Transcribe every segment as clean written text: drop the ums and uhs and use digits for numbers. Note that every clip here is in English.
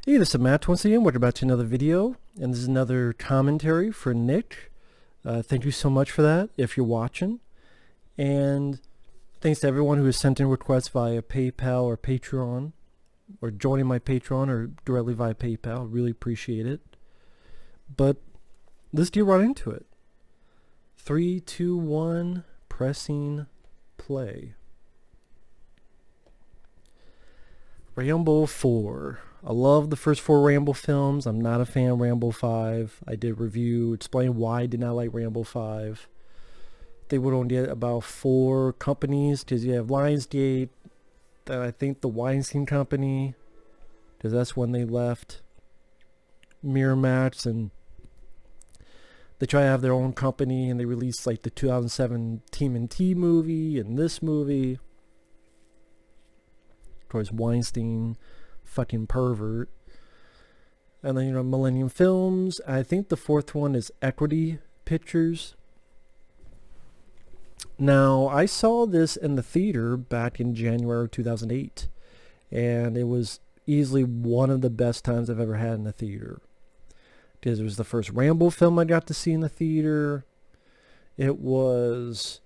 Hey, this is Matt once again. We're about to another video, and this is another commentary for Nick. Thank you so much for that, if you're watching. And thanks to everyone who has sent in requests via PayPal or Patreon, or joining my Patreon or directly via PayPal. Really appreciate it. But let's get right into it. 3, 2, 1, pressing play. Rambo 4. I love the first 4 Rambo films. I'm not a fan of Rambo 5. I did review, explain why I did not like Rambo 5. They would only get about 4 companies, because you have Lionsgate, then I think the Weinstein Company, because that's when they left Miramax, and they try to have their own company, and they released like the 2007 TMNT movie and this movie. Of course, Weinstein, fucking pervert. And then, Millennium Films. I think the 4th one is Equity Pictures. Now, I saw this in the theater back in January of 2008. And it was easily one of the best times I've ever had in the theater. Because it was the first Rambo film I got to see in the theater. It was,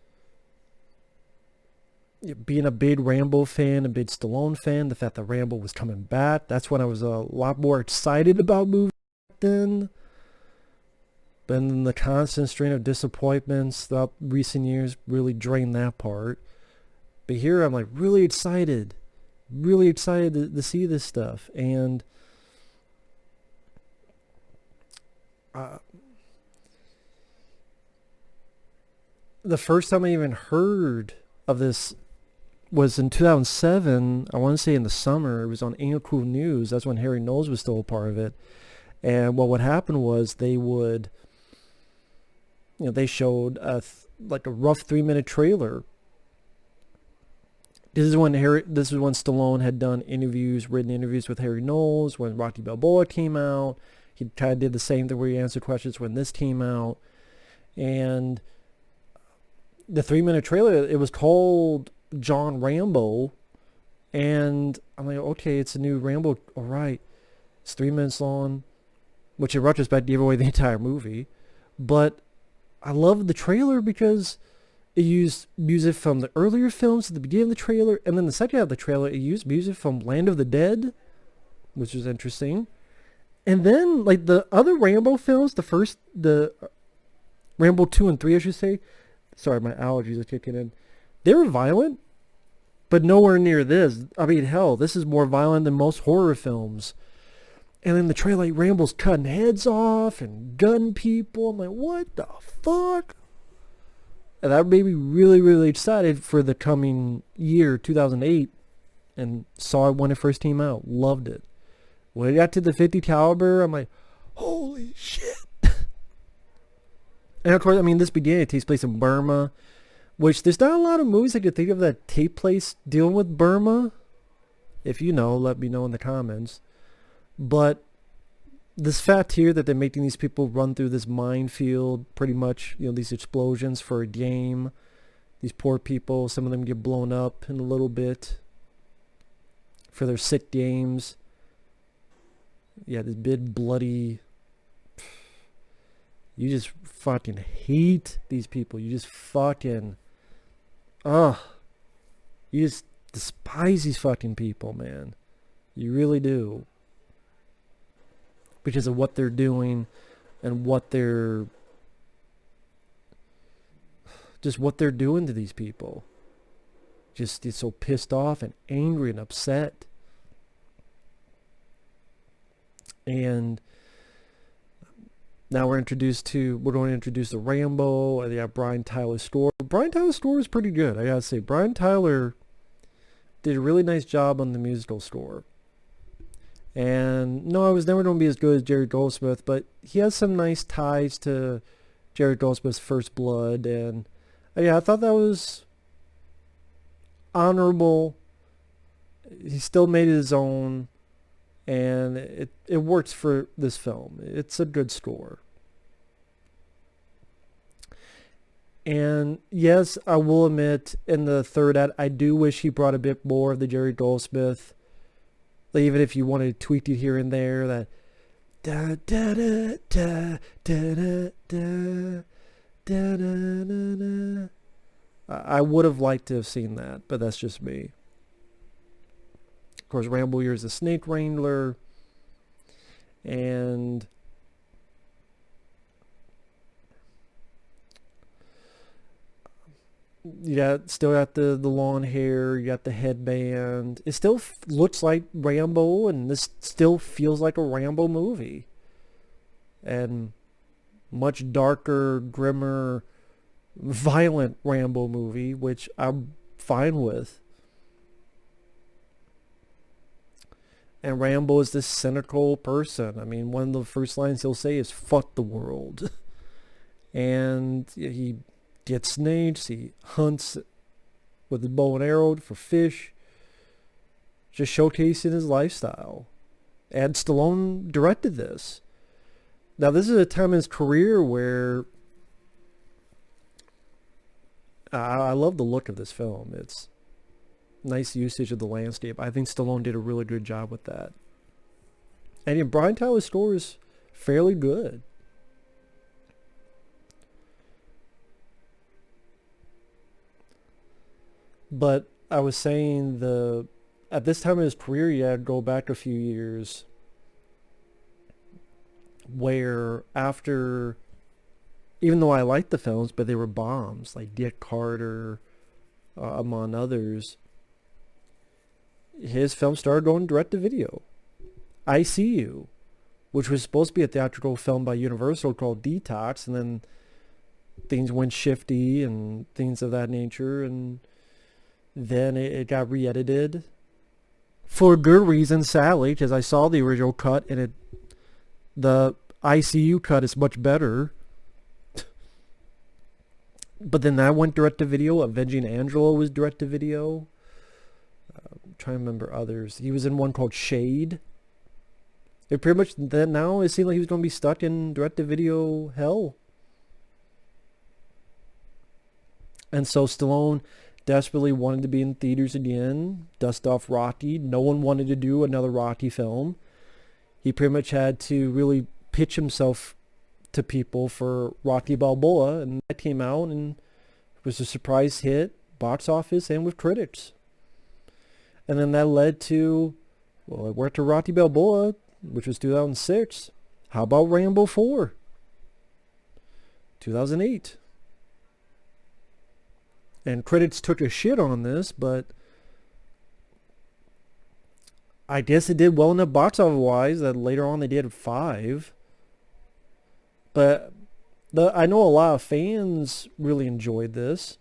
being a big Rambo fan, a big Stallone fan, the fact that Rambo was coming back, that's when I was a lot more excited about movies back then. But then the constant strain of disappointments throughout recent years really drained that part. But here I'm like really excited to see this stuff. And the first time I even heard of this was in 2007. I want to say in the summer. It was on Ain't Cool News. That's when Harry Knowles was still a part of it. And what would happen was they would, they showed like a rough 3-minute trailer. This is when Stallone had done written interviews with Harry Knowles. When Rocky Balboa came out, he kind of did the same thing where he answered questions when this came out. And the 3-minute trailer, it was called John Rambo, and I'm like, okay, it's a new Rambo, all right. It's 3 minutes long, which in retrospect gave away the entire movie. But I loved the trailer because it used music from the earlier films at the beginning of the trailer, and then the second half of the trailer, it used music from Land of the Dead, which was interesting. And then, like, the other Rambo films, the Rambo 2 and 3, I should say. Sorry, my allergies are kicking in. They were violent, but nowhere near this. I mean, hell, this is more violent than most horror films. And in the trailer, like, Rambo's cutting heads off and gunning people. I'm like, what the fuck? And that made me really, really excited for the coming year, 2008. And saw it when it first came out. Loved it. When it got to the 50 caliber, I'm like, holy shit. And of course, I mean, this beginning, it takes place in Burma, which there's not a lot of movies I could think of that take place dealing with Burma. If you know, let me know in the comments. But this fact here that they're making these people run through this minefield, pretty much, these explosions for a game. These poor people, some of them get blown up in a little bit for their sick games. Yeah, this big bloody... You just fucking hate these people. You just fucking... You just despise these fucking people, man. You really do. Because of what they're doing and what they're... Just what they're doing to these people. Just get so pissed off and angry and upset. And... Now we're going to introduce the Rambo, and they have Brian Tyler score. Brian Tyler's score is pretty good, I gotta say. Brian Tyler did a really nice job on the musical score. And no, I was never going to be as good as Jerry Goldsmith, but he has some nice ties to Jerry Goldsmith's First Blood, and yeah, I thought that was honorable. He still made it his own, and it works for this film. It's a good score. And yes, I will admit, in the third act, I do wish he brought a bit more of the Jerry Goldsmith Like, even if you wanted to tweak it here and there, that da da da da da da da da da da da. I would have liked to have seen that, but that's just me. Of course, Rambo here is a snake wrangler, and you still got the long hair, you got the headband. It still looks like Rambo, and this still feels like a Rambo movie. And much darker, grimmer, violent Rambo movie, which I'm fine with. And Rambo is this cynical person. I mean, one of the first lines he'll say is, "Fuck the world." And he gets snakes, he hunts with his bow and arrow for fish, just showcasing his lifestyle. And Stallone directed this. Now, this is a time in his career where I love the look of this film. It's nice usage of the landscape. I think Stallone did a really good job with that. And Brian Tyler's score is fairly good. But I was saying, at this time in his career, you had to go back a few years where after, even though I liked the films, but they were bombs, like Dick Carter, among others, his film started going direct to video. I See You, which was supposed to be a theatrical film by Universal called Detox, and then things went shifty and things of that nature, and then it got re-edited for good reason, sadly, because I saw the original cut, and the ICU cut is much better. But then that went direct to video. Avenging Angela was direct to video. I'm trying to remember others. He was in one called Shade. It pretty much, then now it seemed like he was going to be stuck in direct to video hell. And so Stallone desperately wanted to be in theaters again, dust off Rocky. No one wanted to do another Rocky film. He pretty much had to really pitch himself to people for Rocky Balboa, and that came out and was a surprise hit, box office and with critics. And then that led to, well, it worked to Rocky Balboa, which was 2006. How about Rambo 4? 2008. And critics took a shit on this, but I guess it did well enough box office wise that later on they did 5. But I know a lot of fans really enjoyed this.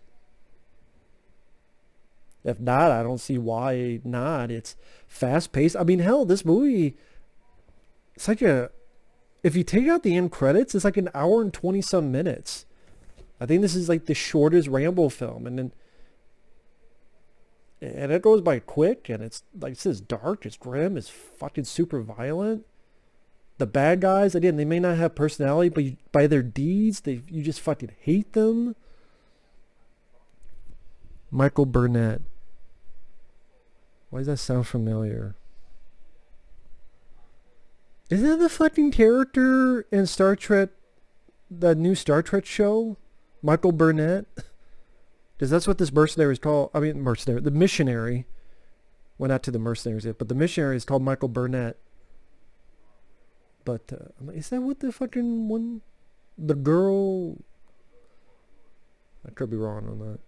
If not, I don't see why not. It's fast paced. I mean, hell, this movie, it's like if you take out the end credits, it's like an hour and 20 some minutes. I think this is like the shortest Rambo film, and it goes by quick, and it's like, it's dark, it's grim, it's fucking super violent. The bad guys, again, they may not have personality, but by their deeds, you just fucking hate them. Michael Burnett. Why does that sound familiar? Isn't that the fucking character in Star Trek, the new Star Trek show? Michael Burnett? Because that's what this mercenary is called. I mean, mercenary. The missionary. Well, not to the mercenaries yet, but the missionary is called Michael Burnett. But is that what the fucking one? The girl? I could be wrong on that.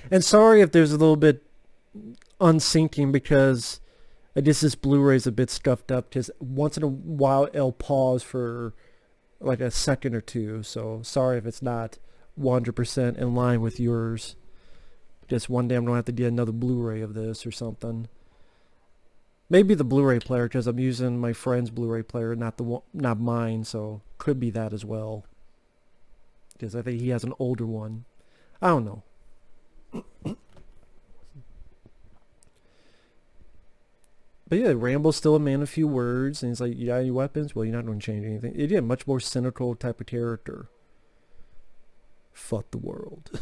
And sorry if there's a little bit unsyncing, because I guess this Blu-ray is a bit scuffed up, because once in a while it'll pause for like a second or two. So sorry if it's not 100% in line with yours. Just one day I'm gonna have to get another Blu-ray of this or something. Maybe the Blu-ray player, because I'm using my friend's Blu-ray player, not mine. So could be that as well, because I think he has an older one. I don't know. But yeah, Rambo's still a man of few words, and he's like, you got any weapons? Well, you're not going to change anything. Again, much more cynical type of character. Fuck the world.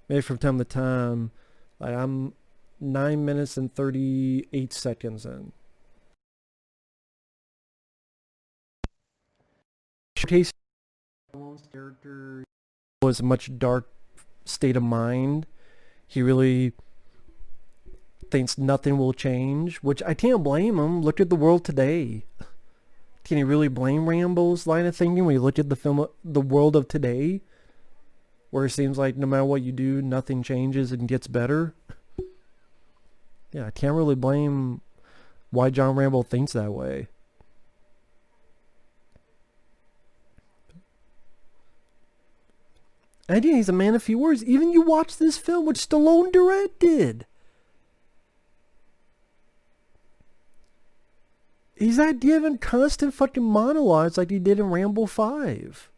Maybe from time to time, Like I'm 9 minutes and 38 seconds in. Case character was a much dark state of mind. He really thinks nothing will change, which I can't blame him. Look at the world today. Can you really blame Rambo's line of thinking when you look at the world of today, where it seems like no matter what you do, nothing changes and gets better? Yeah, I can't really blame why John Rambo thinks that way. And yeah, he's a man of few words. Even you watch this film, which Stallone directed. He's not giving constant fucking monologues like he did in Rambo 5.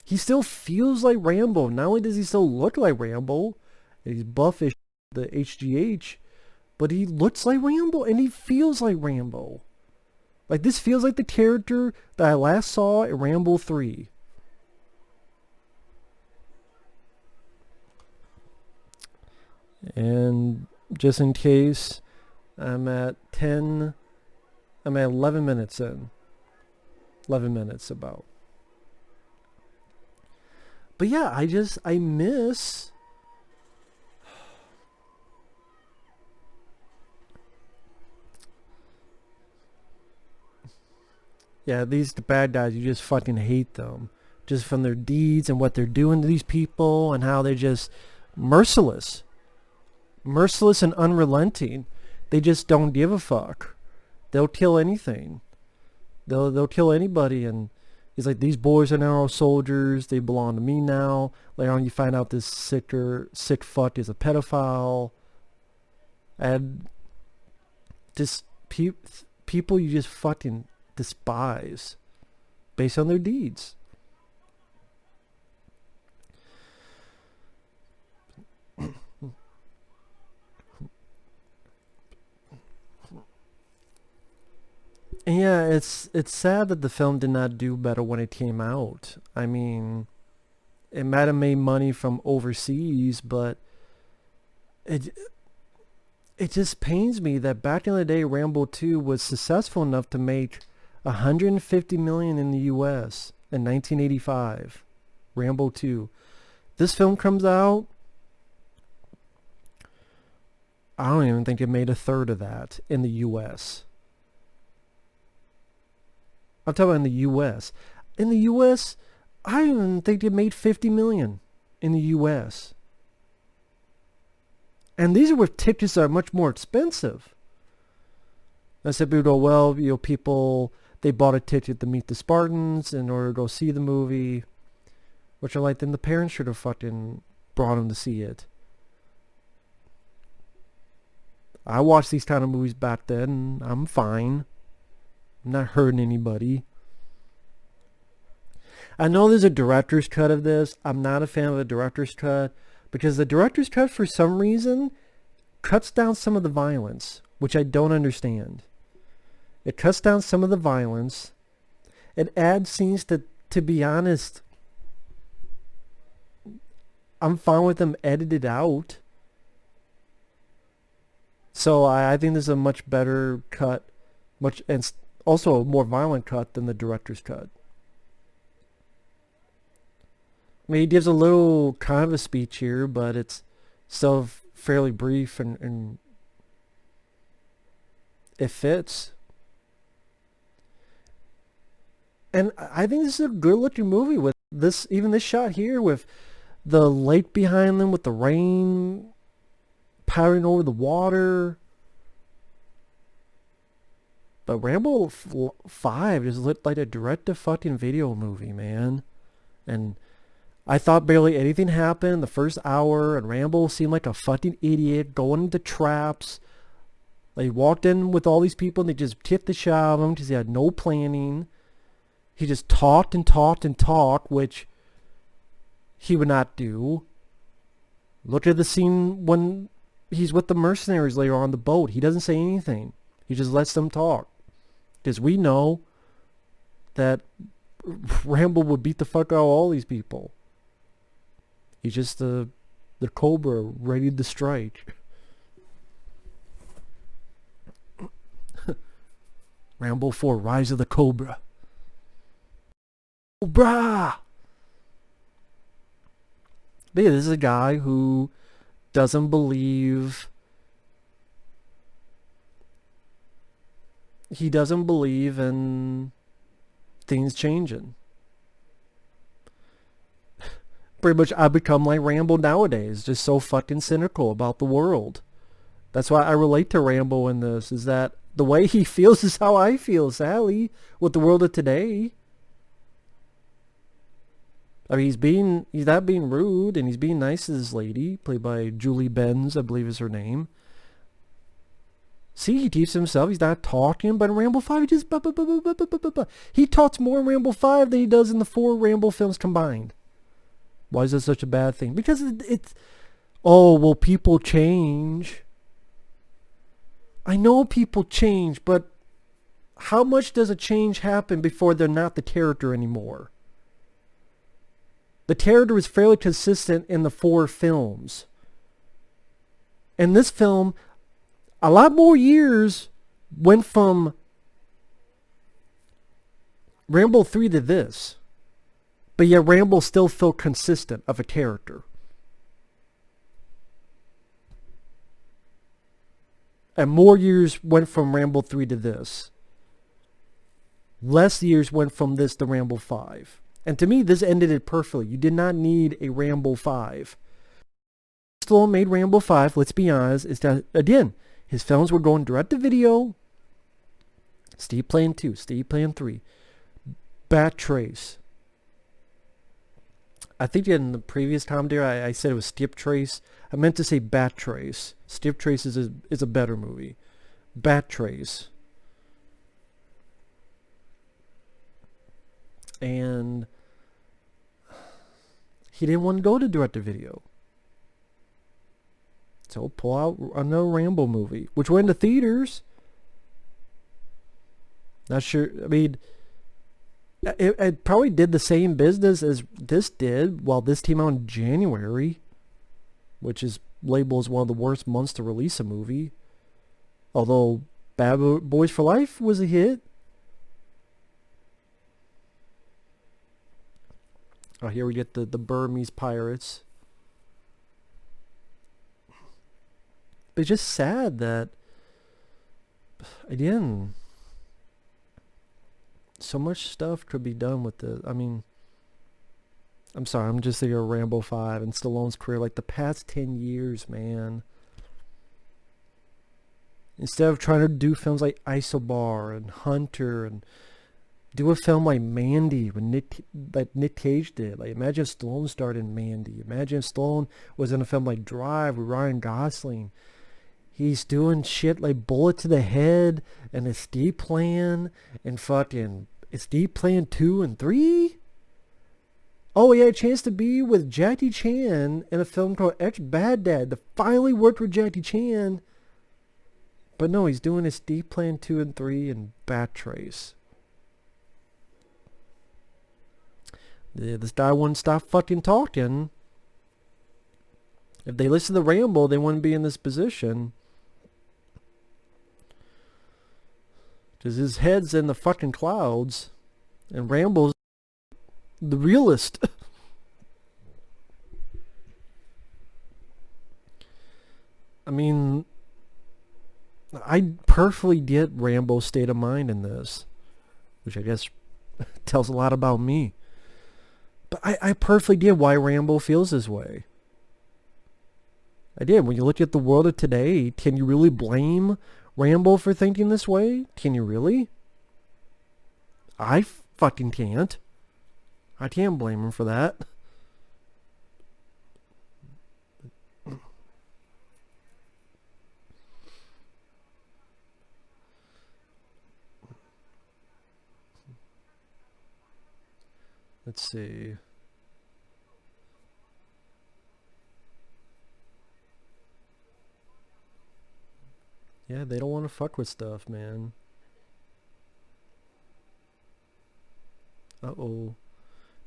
He still feels like Rambo. Not only does he still look like Rambo, and he's buffish, the HGH, but he looks like Rambo and he feels like Rambo. Like, this feels like the character that I last saw in Rambo 3. And just in case, I'm at 11 minutes in. 11 minutes about. But yeah, I miss... Yeah, these bad guys, you just fucking hate them. Just from their deeds and what they're doing to these people and how they're just merciless. Merciless and unrelenting. They just don't give a fuck. They'll kill anything. They'll kill anybody. And he's like, these boys are now soldiers. They belong to me now. Later on you find out this sick fuck is a pedophile. And just people you just fucking despise based on their deeds. And yeah, it's sad that the film did not do better when it came out. I mean, it might have made money from overseas, but it just pains me that back in the day Rambo 2 was successful enough to make 150 million in the US in 1985. Rambo 2. This film comes out, I don't even think it made a third of that in the US. I'm talking about in the US. In the US, I don't even think it made 50 million in the US. And these are with tickets that are much more expensive. I said, people go, well, people, they bought a ticket to meet the Spartans in order to go see the movie. Which are like, then the parents should have fucking brought them to see it. I watched these kind of movies back then, and I'm fine. I'm not hurting anybody. I know there's a director's cut of this. I'm not a fan of the director's cut because the director's cut, for some reason, cuts down some of the violence, which I don't understand. It cuts down some of the violence. It adds scenes that, to be honest, I'm fine with them edited out. So I think this is a much better cut, and also a more violent cut than the director's cut. I mean, he gives a little kind of a speech here, but it's still fairly brief and it fits. And I think this is a good looking movie with this, even this shot here with the lake behind them with the rain powering over the water. But Rambo 5 just looked like a direct-to-fucking video movie, man. And I thought barely anything happened the first hour, and Rambo seemed like a fucking idiot going into traps. Like, he walked in with all these people, and they just kicked the shit out of him because he had no planning. He just talked and talked and talked, which he would not do. Look at the scene when he's with the mercenaries later on the boat. He doesn't say anything. He just lets them talk. Because we know that Rambo would beat the fuck out of all these people. He's just the Cobra ready to strike. Rambo 4, Rise of the Cobra. Cobra! But yeah, this is a guy who doesn't believe... He doesn't believe in things changing. Pretty much I become like Rambo nowadays, just so fucking cynical about the world. That's why I relate to Rambo in this, is that the way he feels is how I feel, sadly, with the world of today. I mean, he's not being rude, and he's being nice to this lady, played by Julie Benz, I believe is her name. See, he keeps himself, he's not talking, but in Rambo 5, he just... He talks more in Rambo 5 than he does in the 4 Rambo films combined. Why is that such a bad thing? Because it's... Oh, well, people change. I know people change, but how much does a change happen before they're not the character anymore? The character is fairly consistent in the 4 films. In this film, a lot more years went from Rambo 3 to this. But yet Rambo still felt consistent of a character. And more years went from Rambo 3 to this. Less years went from this to Rambo 5. And to me, this ended it perfectly. You did not need a Rambo 5. Stallone made Rambo 5, let's be honest, is that, again, his films were going direct to video. Steve Plan 2, Steve Plan 3. Bat Trace. I think in the previous commentary I said it was Skip Trace. I meant to say Bat Trace. Skip Trace is a better movie. Bat Trace. And he didn't want to go to direct-to-video. So pull out another Rambo movie, which went to theaters. Not sure, I mean... It probably did the same business as this did, while this came out in January, which is labeled as one of the worst months to release a movie. Although Bad Boys for Life was a hit. Oh, here we get the Burmese pirates. But it's just sad that, again, so much stuff could be done with this. I mean, I'm sorry, I'm just thinking of Rambo 5 and Stallone's career, like the past 10 years, man. Instead of trying to do films like Isobar and Hunter and do a film like Mandy like Nick Cage did. Like, imagine if Stallone starred in Mandy. Imagine if Stallone was in a film like Drive with Ryan Gosling. He's doing shit like Bullet to the Head and Escape Plan and fucking Escape Plan 2 and 3. Oh, he had a chance to be with Jackie Chan in a film called Ex-Baghdad that finally worked with Jackie Chan. But no, he's doing Escape Plan 2 and 3 and Bat Trace. Yeah, this guy wouldn't stop fucking talking. If they listened to Rambo, they wouldn't be in this position. Because his head's in the fucking clouds. And Rambo's the realist. I mean, I perfectly get Rambo's state of mind in this. Which I guess tells a lot about me. But I perfectly get why Rambo feels this way. I did. When you look at the world of today, can you really blame Rambo for thinking this way? Can you really? I fucking can't. I can't blame him for that. Let's see. Yeah, they don't want to fuck with stuff, man. Uh-oh.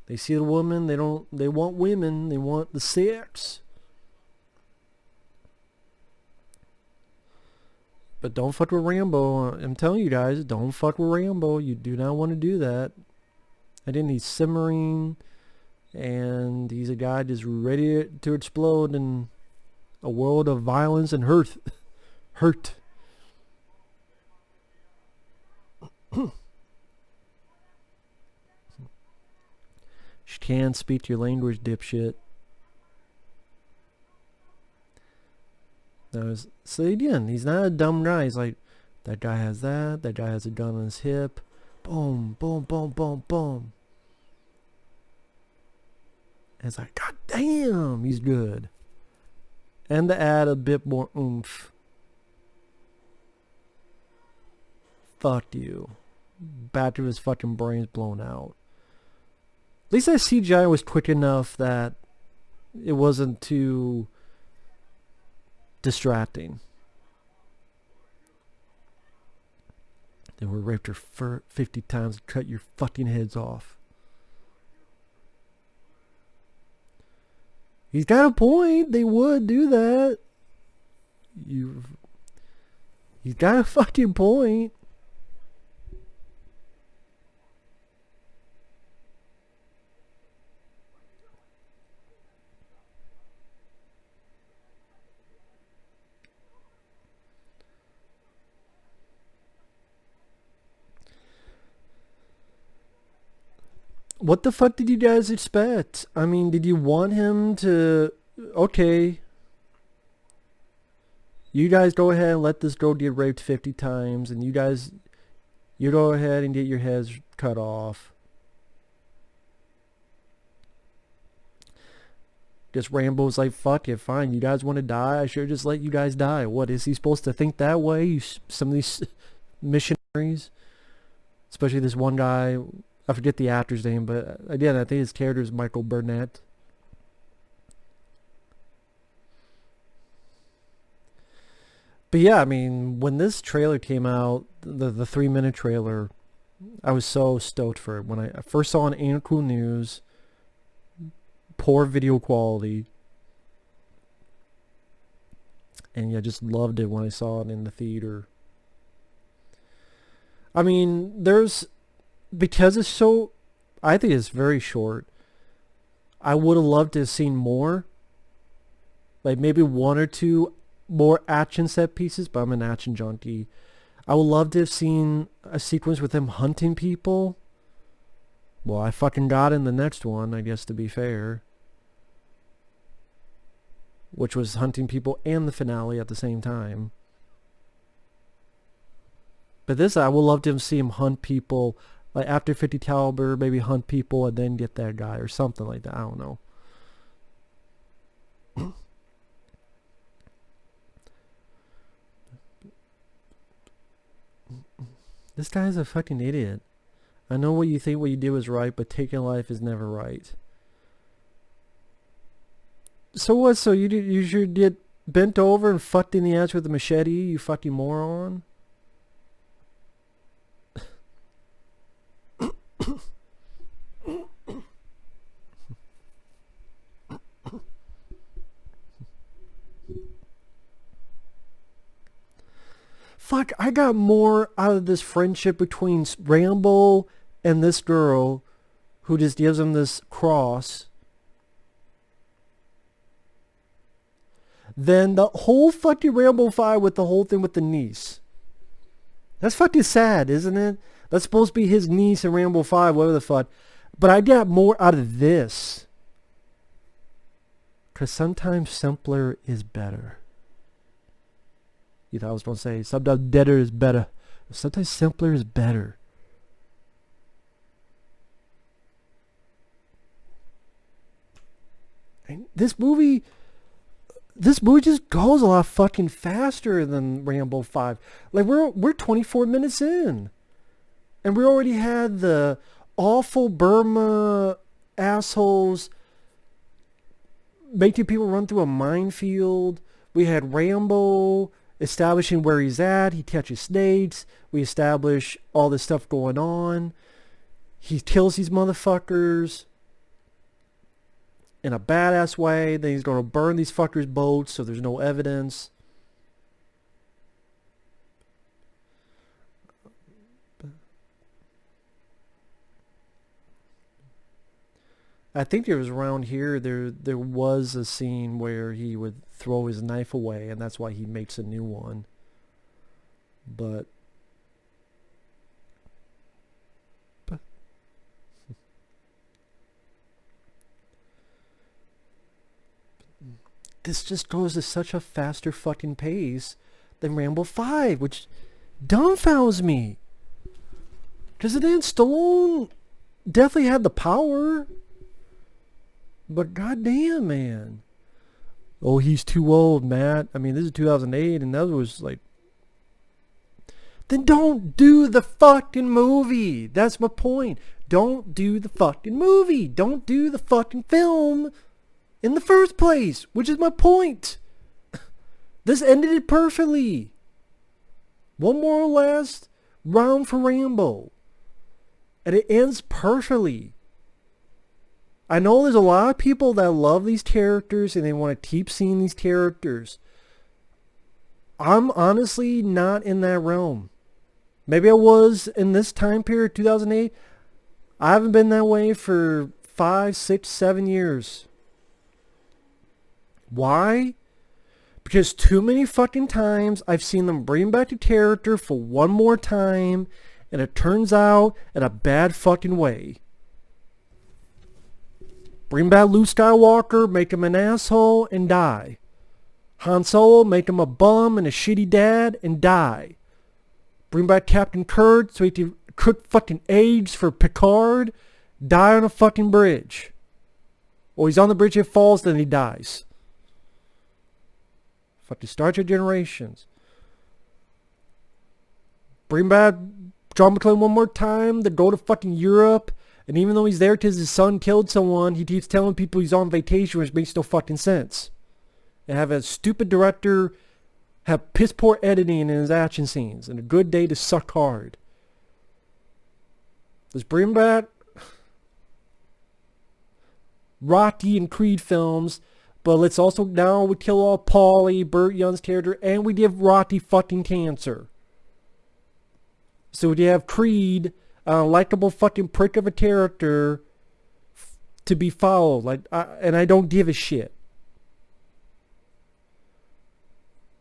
They see the woman, they want women, they want the sex. But don't fuck with Rambo. I'm telling you guys, don't fuck with Rambo. You do not want to do that. I didn't need simmering, and he's a guy just ready to explode in a world of violence and hurt. Hurt. She can't speak your language, dipshit. So again, he's not a dumb guy. He's like, that guy has that guy has a gun on his hip. Boom, boom, boom, boom, boom. And it's like, God damn, he's good. And to add a bit more oomph. Fuck you. Back of his fucking brains blown out. At least that CGI was quick enough that it wasn't too distracting. They were raped her 50 times and cut your fucking heads off. He's got a point. They would do that. He's got a fucking point. What the fuck did you guys expect? I mean, did you want him to... Okay. You guys go ahead and let this girl get raped 50 times, and you go ahead and get your heads cut off. Just Rambo's like, fuck it, fine. You guys want to die? I should just let you guys die. What, is he supposed to think that way? Some of these missionaries? Especially this one guy... I forget the actor's name, but again, I think his character is Michael Burnett. But yeah, I mean, when this trailer came out, the 3-minute trailer, I was so stoked for it. When I first saw it on Ain't Cool News, poor video quality, and yeah, just loved it when I saw it in the theater. I mean, because it's so, I think it's very short. I would have loved to have seen more. Like maybe 1 or 2 more action set pieces, but I'm an action junkie. I would love to have seen a sequence with him hunting people. Well, I fucking got in the next one, I guess, to be fair. Which was hunting people and the finale at the same time. But this, I would love to see him hunt people. Like after 50 caliber, maybe hunt people and then get that guy or something like that. I don't know. This guy's a fucking idiot. I know what you think what you do is right, but taking life is never right. So what? So you should get bent over and fucked in the ass with a machete, you fucking moron? Fuck, I got more out of this friendship between Rambo and this girl who just gives him this cross than the whole fucking Rambo 5 with the whole thing with the niece. That's fucking sad, isn't it? That's supposed to be his niece in Rambo 5, whatever the fuck. But I got more out of this. Because sometimes simpler is better. You thought I was going to say, sometimes deader is better. Sometimes simpler is better. And this movie just goes a lot fucking faster than Rambo 5. Like, we're 24 minutes in. And we already had the awful Burma assholes making people run through a minefield. We had Rambo establishing where he's at. He catches snakes. We establish all this stuff going on. He kills these motherfuckers. in a badass way. Then he's going to burn these fuckers' boats so there's no evidence. I think there was around here, there was a scene where he would throw his knife away, and that's why he makes a new one. But this just goes at such a faster fucking pace than Rambo 5, which dumbfounds me. Because then Stallone definitely had the power. But goddamn, man. Oh, he's too old, Matt. I mean, this is 2008, and that was like... Then don't do the fucking movie. That's my point. Don't do the fucking movie. Don't do the fucking film in the first place, which is my point. This ended it perfectly. One more last round for Rambo. And it ends perfectly. I know there's a lot of people that love these characters and they want to keep seeing these characters. I'm honestly not in that realm. Maybe I was in this time period, 2008. I haven't been that way for 5, 6, 7 years. Why? Because too many fucking times I've seen them bring back the character for one more time and it turns out in a bad fucking way. Bring back Luke Skywalker, make him an asshole, and die. Han Solo, make him a bum and a shitty dad, and die. Bring back Captain Kirk, so he can cook fucking eggs for Picard, die on a fucking bridge. Or he's on the bridge, it falls, then he dies. Fucking Star Trek Generations. Bring back John McClane one more time, to go to fucking Europe. And even though he's there because his son killed someone, he keeps telling people he's on vacation, which makes no fucking sense. And have a stupid director have piss poor editing in his action scenes. And a good day to suck hard. Let's bring back Rocky and Creed films. But let's also, now we kill off Paulie, Burt Young's character. And we give Rocky fucking cancer. So we have Creed... a likable fucking prick of a character to be followed. And I don't give a shit.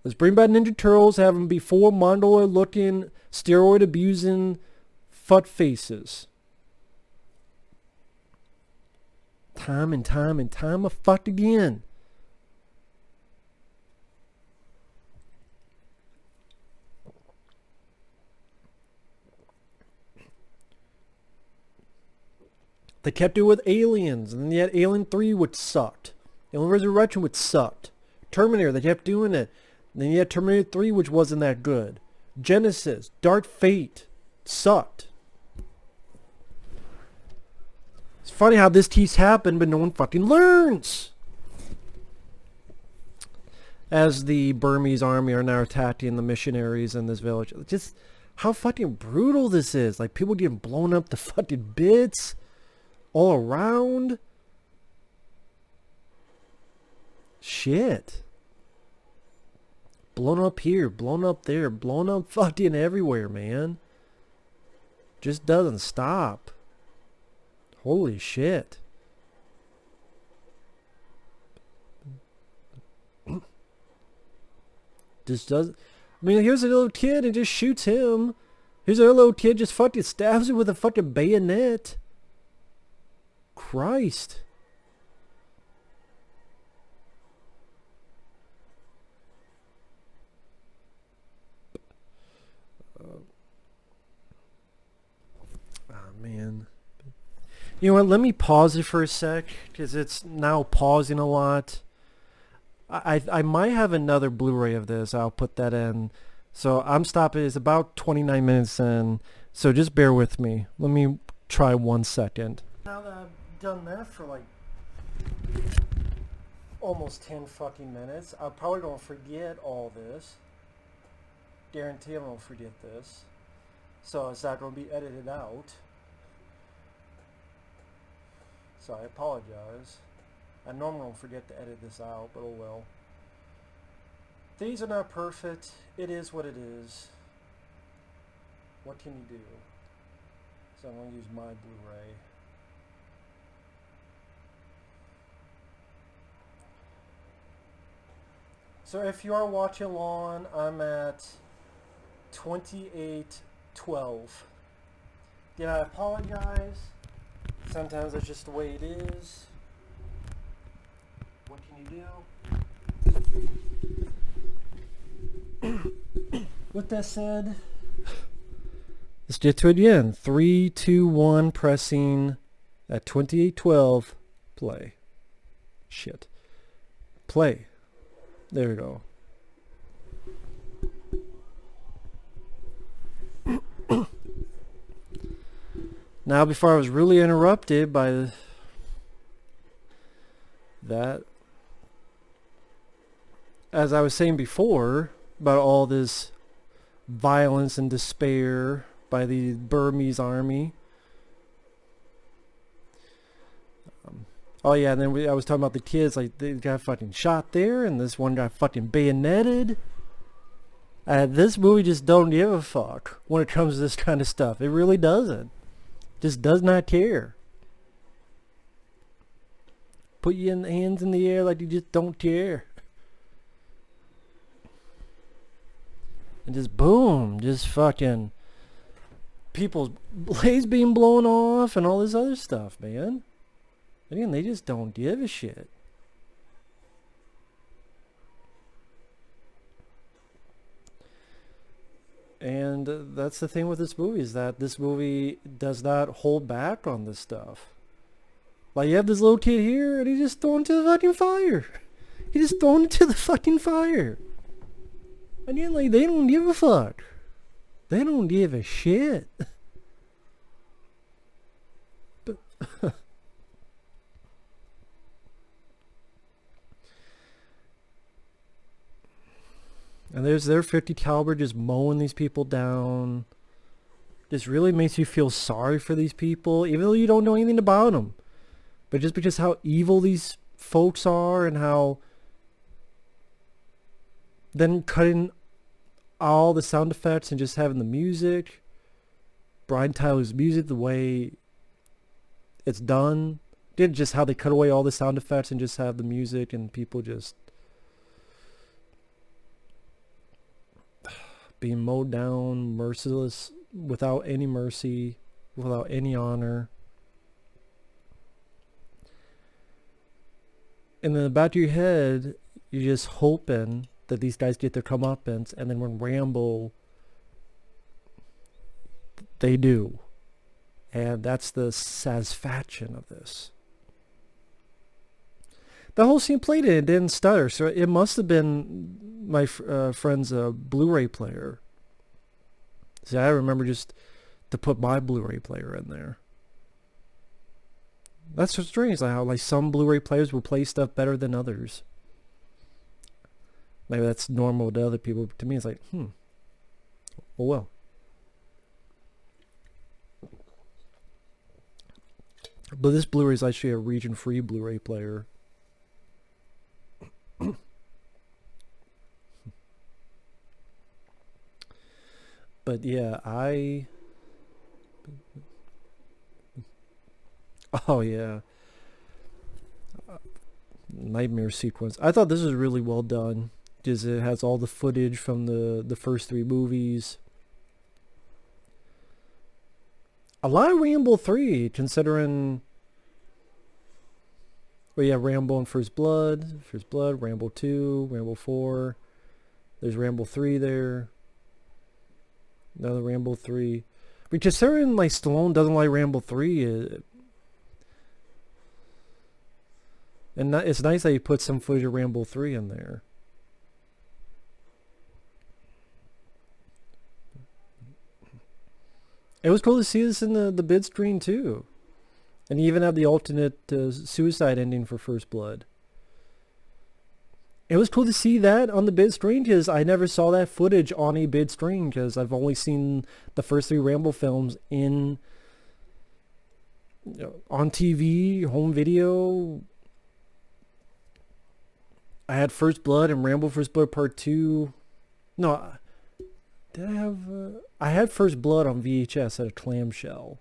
Let's bring back Ninja Turtles, have them be full mongoloid looking, steroid abusing fuck faces. Time and time and time of fuck again. They kept doing it with Aliens, and then you had Alien 3, which sucked. Alien Resurrection, which sucked. Terminator, they kept doing it. And then you had Terminator 3, which wasn't that good. Genesis, Dark Fate, sucked. It's funny how this keeps happening, but no one fucking learns. As the Burmese army are now attacking the missionaries in this village. Just how fucking brutal this is. Like, people getting blown up to fucking bits. All around. Shit. Blown up here, blown up there, blown up fucking everywhere, man. Just doesn't stop. Holy shit. Just does. I mean, here's a little kid and just shoots him. Here's a little kid just fucking stabs him with a fucking bayonet. Christ. Oh, man. You know what? Let me pause it for a sec, because it's now pausing a lot. I might have another Blu-ray of this. I'll put that in. So I'm stopping. It's about 29 minutes in. So just bear with me. Let me try 1 second. Now that I've done that for like almost 10 fucking minutes, I'm probably going to forget all this. Guarantee I'm going to forget this. So it's not going to be edited out. So I apologize. I normally don't forget to edit this out, but oh well. These are not perfect. It is what it is. What can you do? So I'm going to use my Blu-ray. So if you are watching along, I'm at 28:12. Again, I apologize. Sometimes that's just the way it is. What can you do? With that said, let's get to it again. 3, 2, 1, pressing at 28:12. Play. Shit. Play. There we go. Now, before I was really interrupted by that, as I was saying before, about all this violence and despair by the Burmese army. Oh yeah, and then I was talking about the kids, like they got fucking shot there, and this one got fucking bayoneted. This movie just don't give a fuck when it comes to this kind of stuff. It really doesn't. Just does not care. Put your hands in the air like you just don't care. And just boom, just fucking people's blades being blown off and all this other stuff, man. Again, they just don't give a shit. And that's the thing with this movie, is that this movie does not hold back on this stuff. Like, you have this little kid here, and he's just thrown into the fucking fire. He's just thrown into the fucking fire. Again, like, they don't give a fuck. They don't give a shit. But and there's their .50 caliber just mowing these people down. This really makes you feel sorry for these people, even though you don't know anything about them. But just because how evil these folks are, and how then cutting all the sound effects and just having the music, Brian Tyler's music, the way it's done, did just how they cut away all the sound effects and just have the music and people just being mowed down, merciless, without any mercy, without any honor. And in the back of your head, you're just hoping that these guys get their comeuppance, and then when Rambo, they do. And that's the satisfaction of this. The whole scene played it didn't stutter, so it must have been my friend's Blu-ray player. See, I remember just to put my Blu-ray player in there. That's so strange, like how like some Blu-ray players will play stuff better than others. Maybe that's normal to other people, but to me it's like, oh well. But this Blu-ray is actually a region-free Blu-ray player. But yeah, oh yeah, nightmare sequence. I thought this was really well done, because it has all the footage from the first 3 movies. A lot of Rambo 3, considering, well, yeah, Rambo and First Blood, Rambo 2, Rambo 4. There's Rambo 3 there. Another Rambo 3. But considering like Stallone doesn't like Rambo 3, and it's nice that he put some footage of Rambo 3 in there. It was cool to see this in the bid screen too. And you even have the alternate suicide ending for First Blood. It was cool to see that on the bid screen, because I never saw that footage on a bid screen, because I've only seen the first 3 Rambo films in, on TV, home video, I had First Blood and Rambo First Blood Part 2. No, did I have... I had First Blood on VHS at a clamshell.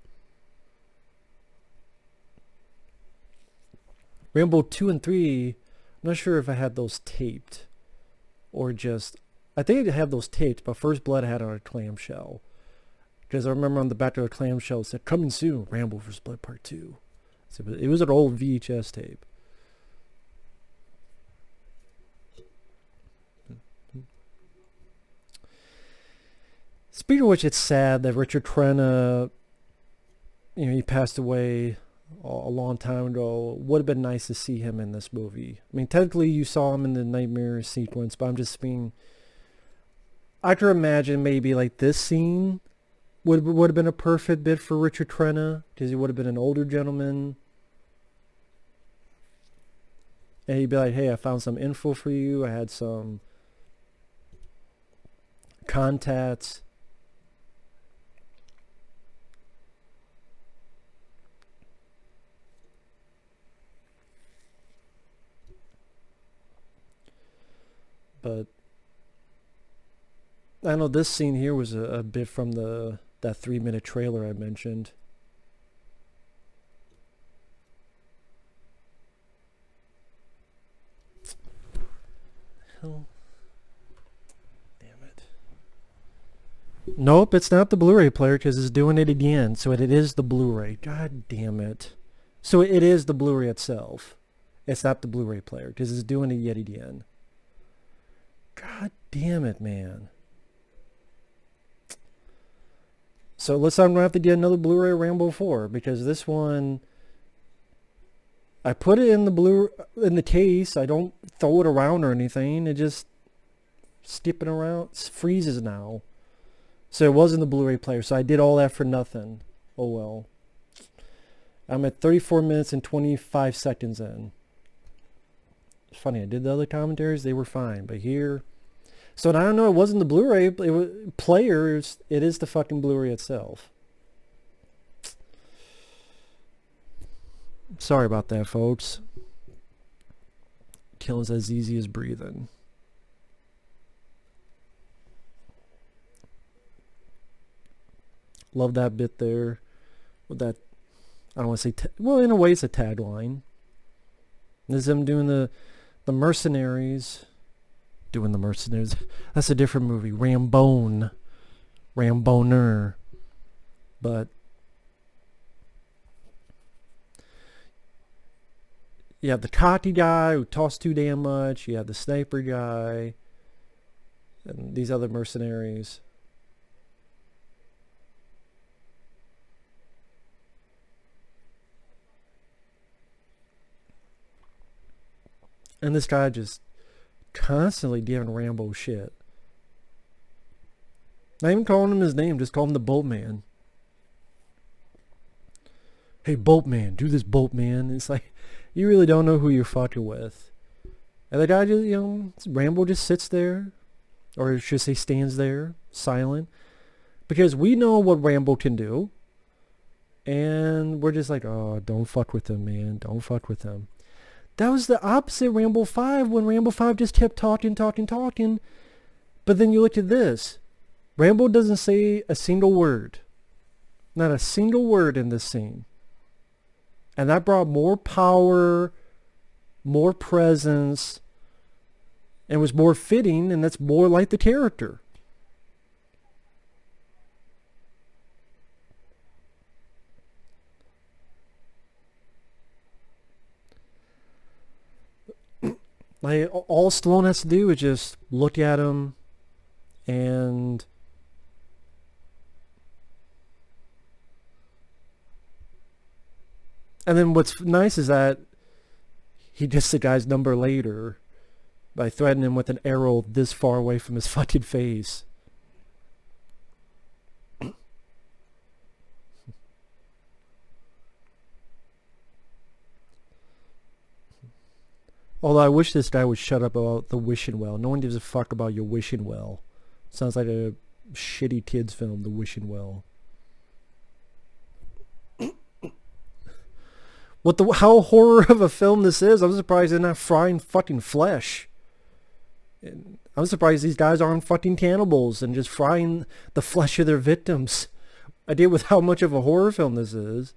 Rambo 2 and 3, I'm not sure if I had those taped. Or just... I think I had those taped, but First Blood I had on a clamshell. Because I remember on the back of the clamshell it said, coming soon, Rambo First Blood Part 2. So it was an old VHS tape. Speaking of which, it's sad that Richard Crenna, he passed away a long time ago. Would have been nice to see him in this movie. I mean, technically you saw him in the Nightmare sequence, but I'm just being... I can imagine maybe like this scene would have been a perfect bit for Richard Crenna, because he would have been an older gentleman. And he'd be like, hey, I found some info for you. I had some contacts. But I know this scene here was a bit from that 3-minute trailer I mentioned. Hell. Damn it. Nope, it's not the Blu-ray player because it's doing it again. So it is the Blu-ray. God damn it. So it is the Blu-ray itself. It's not the Blu-ray player because it's doing it yet again. God damn it, man. So let's not have to get another Blu-ray Rambo 4 because this one, I put it in the case. I don't throw it around or anything. It just skipping around. It freezes now. So it wasn't the Blu-ray player. So I did all that for nothing. Oh well. I'm at 34 minutes and 25 seconds in. It's funny, I did the other commentaries, they were fine, but here... So I don't know, it wasn't the Blu-ray player, it is the fucking Blu-ray itself. Sorry about that, folks. Kills as easy as breathing. Love that bit there. With that, I don't want to say... well, in a way, it's a tagline. This is them doing the mercenaries. Doing the mercenaries. That's a different movie. Ramboner. But you have the cocky guy who talks too damn much. You have the sniper guy. And these other mercenaries. And this guy just constantly giving Rambo shit. Not even calling him his name, just call him the Boatman. Hey, Boatman, do this, Boatman. It's like, you really don't know who you're fucking with. And the guy just, Rambo just sits there, or should I say stands there, silent. Because we know what Rambo can do. And we're just like, oh, don't fuck with him, man. Don't fuck with him. That was the opposite Rambo 5 when Rambo 5 just kept talking. But then you look at this. Rambo doesn't say a single word. Not a single word in this scene. And that brought more power, more presence, and was more fitting, and that's more like the character. Like, all Stallone has to do is just look at him and then what's nice is that he gets the guy's number later by threatening him with an arrow this far away from his fucking face. Although I wish this guy would shut up about the wishing well. No one gives a fuck about your wishing well. Sounds like a shitty kids film, The Wishing Well. How horror of a film this is. I'm surprised they're not frying fucking flesh. I'm surprised these guys aren't fucking cannibals and just frying the flesh of their victims. I did with how much of a horror film this is.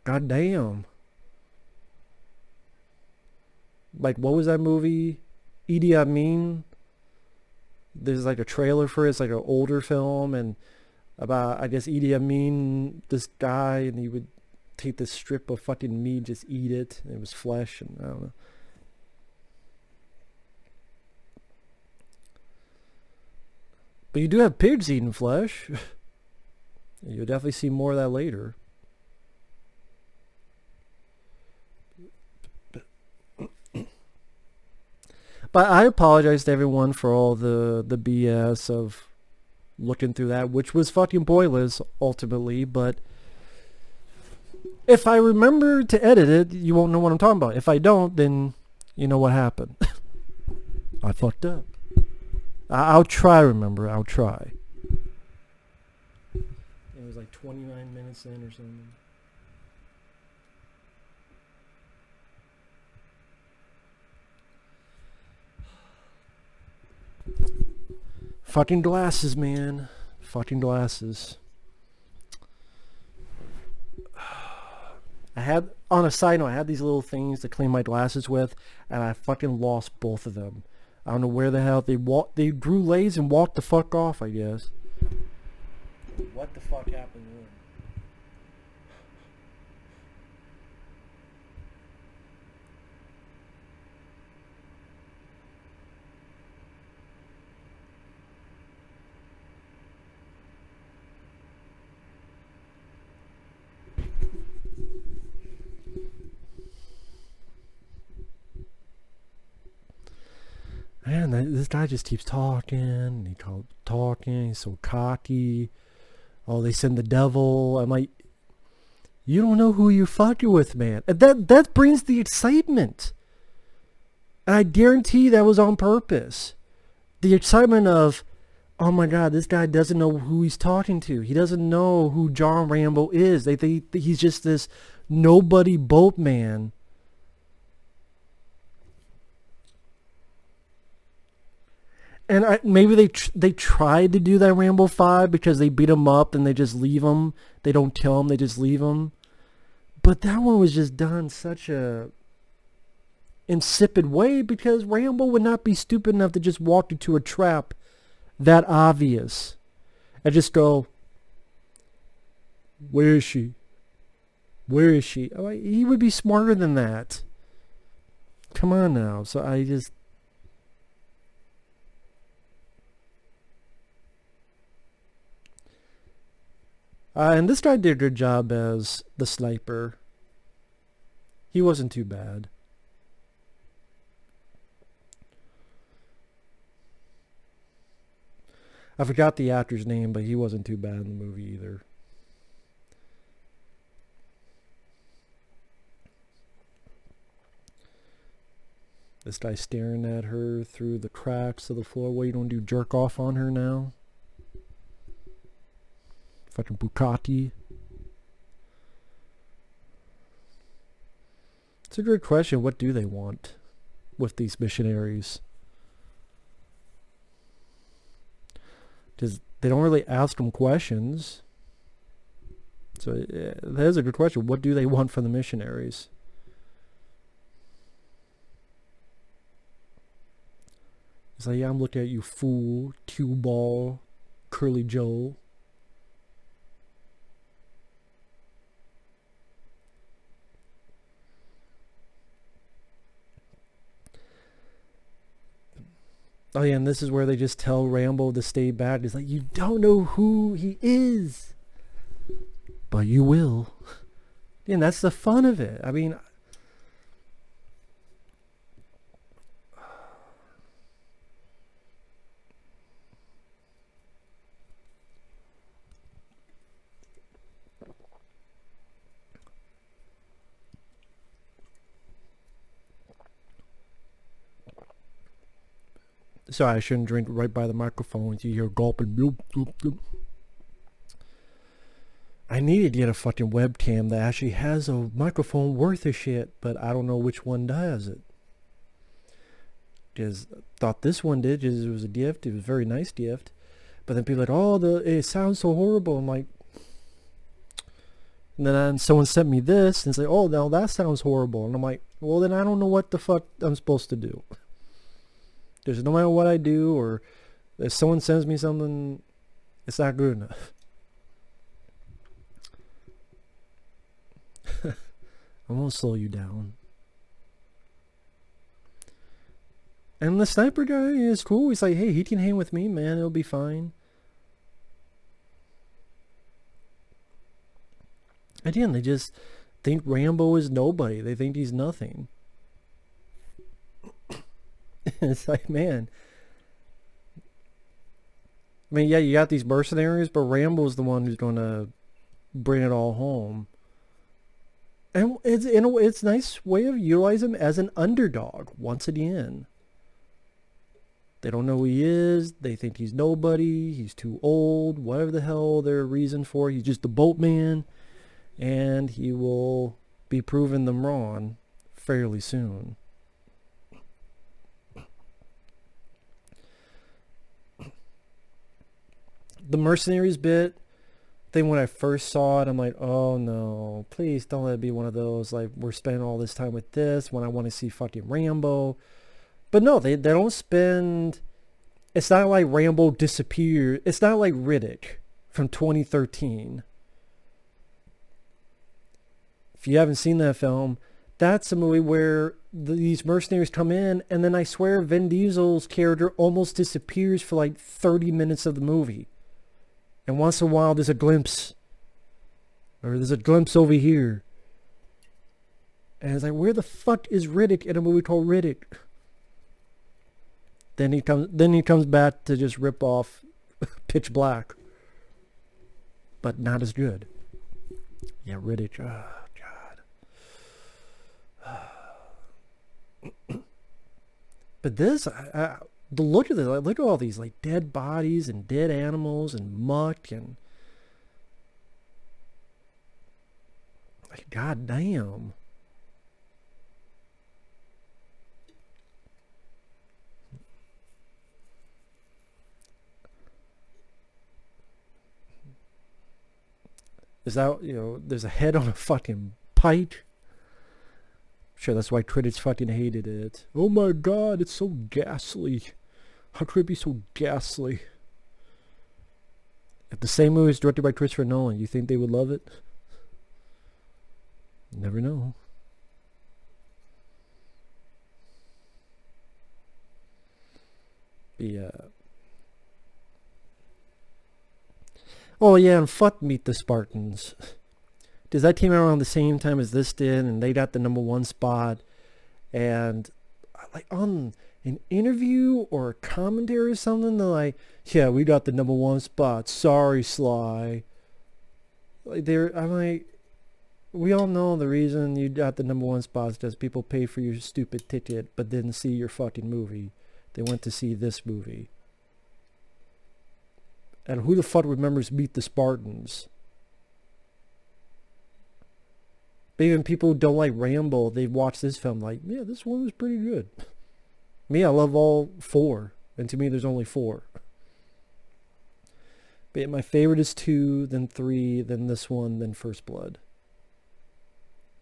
God damn. Like, what was that movie? Idi Amin? There's like a trailer for it. It's like an older film and about, I guess, Idi Amin, this guy, and he would take this strip of fucking meat, just eat it. And it was flesh, and I don't know. But you do have pigs eating flesh. You'll definitely see more of that later. But I apologize to everyone for all the BS of looking through that, which was fucking pointless ultimately. But if I remember to edit it, you won't know what I'm talking about. If I don't, then you know what happened. I fucked up. I'll try, remember. I'll try. It was like 29 minutes in or something. Fucking glasses, man. Fucking glasses. I had, on a side note, I had these little things to clean my glasses with, and I fucking lost both of them. I don't know where the hell they drew lays and walked the fuck off, I guess. What the fuck happened there? Man, this guy just keeps talking, and he keeps talking, he's so cocky. Oh, they send the devil. I'm like, you don't know who you're fucking with, man. And that brings the excitement. And I guarantee that was on purpose. The excitement of, oh my God, this guy doesn't know who he's talking to. He doesn't know who John Rambo is. They think he's just this nobody boatman. And maybe they tried to do that Rambo 5 because they beat him up and they just leave him. They don't kill him, they just leave him. But that one was just done such a insipid way because Rambo would not be stupid enough to just walk into a trap that obvious and just go, where is she? Where is she? Oh, he would be smarter than that. Come on now. So I just... and this guy did a good job as the sniper. He wasn't too bad. I forgot the actor's name, but he wasn't too bad in the movie either. This guy staring at her through the cracks of the floor. What, you don't do jerk off on her now? Fucking Bukaki. It's a good question. What do they want with these missionaries? Because they don't really ask them questions. So that is a good question. What do they want from the missionaries? It's like, yeah, I'm looking at you, fool, cue ball, curly Joe. Oh yeah, and this is where they just tell Rambo to stay back. It's like, you don't know who he is, but you will. And that's the fun of it. I mean, sorry, I shouldn't drink right by the microphone. You hear gulping. Bloop, bloop, bloop. I needed to get a fucking webcam that actually has a microphone worth of shit, but I don't know which one does it. Just thought this one did. Just, it was a gift. It was a very nice gift. But then people are like, oh, it sounds so horrible. I'm like, and then someone sent me this and say, oh, now that sounds horrible. And I'm like, well, then I don't know what the fuck I'm supposed to do. Because no matter what I do, or if someone sends me something, it's not good enough. I'm gonna slow you down. And the sniper guy is cool. He's like, hey, he can hang with me, man. It'll be fine. Again, they just think Rambo is nobody. They think he's nothing. It's like, man. I mean, yeah, you got these mercenaries, but Rambo's the one who's going to bring it all home. And it's a nice way of utilizing him as an underdog once again. They don't know who he is. They think he's nobody. He's too old. Whatever the hell their reason for. He's just a boatman. And he will be proving them wrong fairly soon. The mercenaries bit, I think when I first saw it, I'm like, oh no, please don't let it be one of those, like, we're spending all this time with this when I want to see fucking Rambo. But no, they don't spend, it's not like Rambo disappeared. It's not like Riddick from 2013. If you haven't seen that film, that's a movie where these mercenaries come in, and then I swear Vin Diesel's character almost disappears for like 30 minutes of the movie. And once in a while there's a glimpse. Or there's a glimpse over here. And it's like, where the fuck is Riddick in a movie called Riddick? Then he comes back to just rip off Pitch Black. But not as good. Yeah, Riddick. Oh, God. But this, the look of this, like, look at all these like dead bodies and dead animals and muck and like, god damn. Is that, there's a head on a fucking pike. Sure, that's why critics fucking hated it. Oh my god, it's so ghastly. How could it be so ghastly? If the same movie is directed by Christopher Nolan, you think they would love it? Never know. Yeah. Oh yeah, and fuck Meet the Spartans. Because that came out around the same time as this did, and they got the #1 spot. And like on an interview or a commentary or something, they're like, yeah, we got the #1 spot. Sorry, Sly. Like, I'm like, we all know the reason you got the #1 spot is because people pay for your stupid ticket but didn't see your fucking movie. They went to see this movie. And who the fuck remembers Meet the Spartans? But even people who don't like Rambo, they watch this film like, yeah, this one was pretty good. Me, I love all 4. And to me, there's only 4. But yeah, my favorite is 2, then 3, then this one, then First Blood.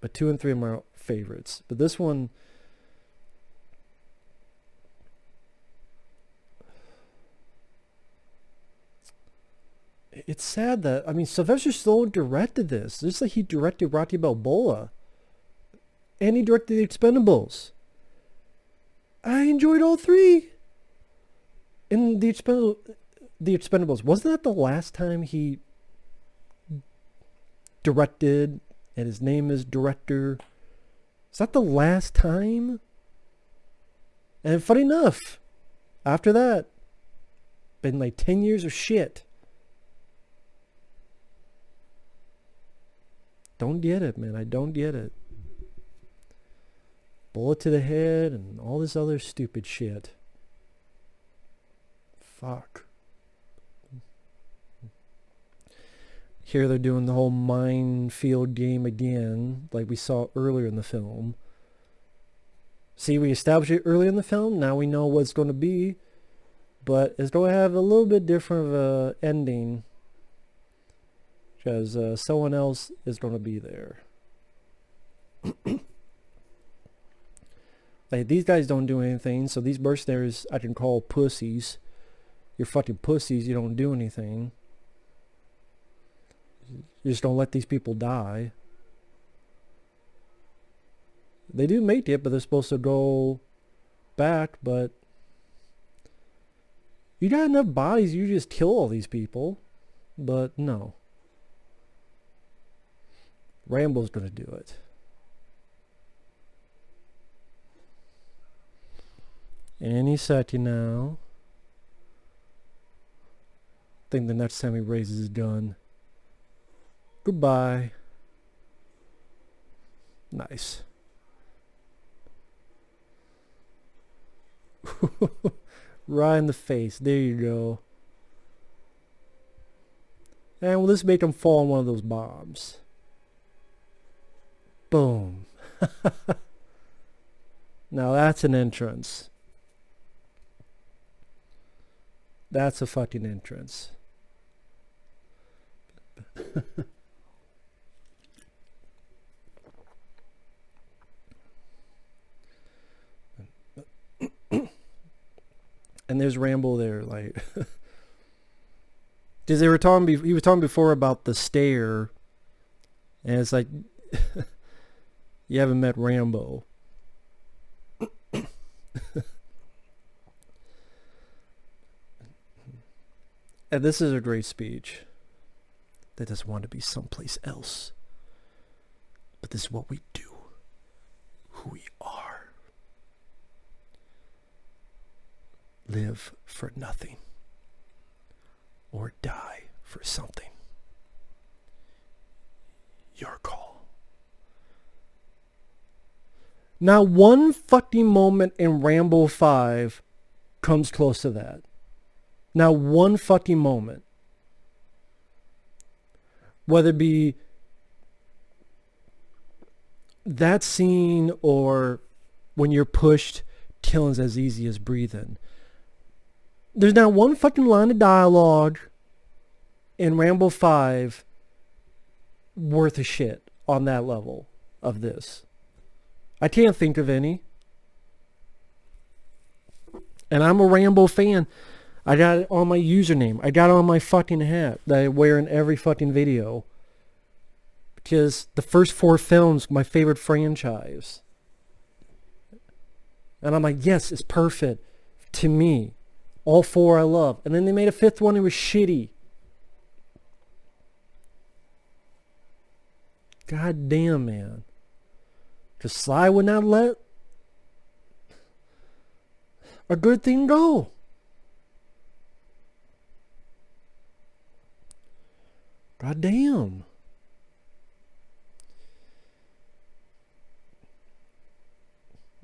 But 2 and 3 are my favorites. But this one, it's sad that, I mean, Sylvester Stallone directed this. Just like he directed Rocky Balboa. And he directed The Expendables. I enjoyed all 3. And The Expendables, wasn't that the last time he directed, and his name is director? Is that the last time? And funny enough, after that, been like 10 years of shit. Don't get it, man. I don't get it. Bullet to the head and all this other stupid shit. Fuck. Here they're doing the whole minefield game again, like we saw earlier in the film. See, we established it early in the film. Now we know what it's going to be. But it's going to have a little bit different of a ending. Because someone else is going to be there. Like, these guys don't do anything. So these mercenaries I can call pussies. You're fucking pussies. You don't do anything. You just don't let these people die. They do make it, but they're supposed to go back, but you got enough bodies, you just kill all these people. But no. Rambo's gonna do it. Any second now. I think the next time he raises his gun. Goodbye. Nice. Right in the face. There you go. And we'll just make him fall on one of those bombs. Boom. Now that's an entrance. That's a fucking entrance. And there's Rambo there, like, because they were talking. He was talking before about the stare, and it's like, you haven't met Rambo. And this is a great speech. They just want to be someplace else, but this is what we do. Who we are. Live for nothing or die for something. Your call. Now, one fucking moment in Rambo 5 comes close to that. Now, one fucking moment. Whether it be that scene or when you're pushed, killing's as easy as breathing. There's not one fucking line of dialogue in Rambo 5 worth a shit on that level of this. I can't think of any. And I'm a Rambo fan. I got it on my username. I got it on my fucking hat that I wear in every fucking video. Because the first 4 films, my favorite franchise. And I'm like, yes, it's perfect to me. All 4 I love. And then they made a 5th one, it was shitty. God damn, man. Because Sly would not let a good thing go. God damn.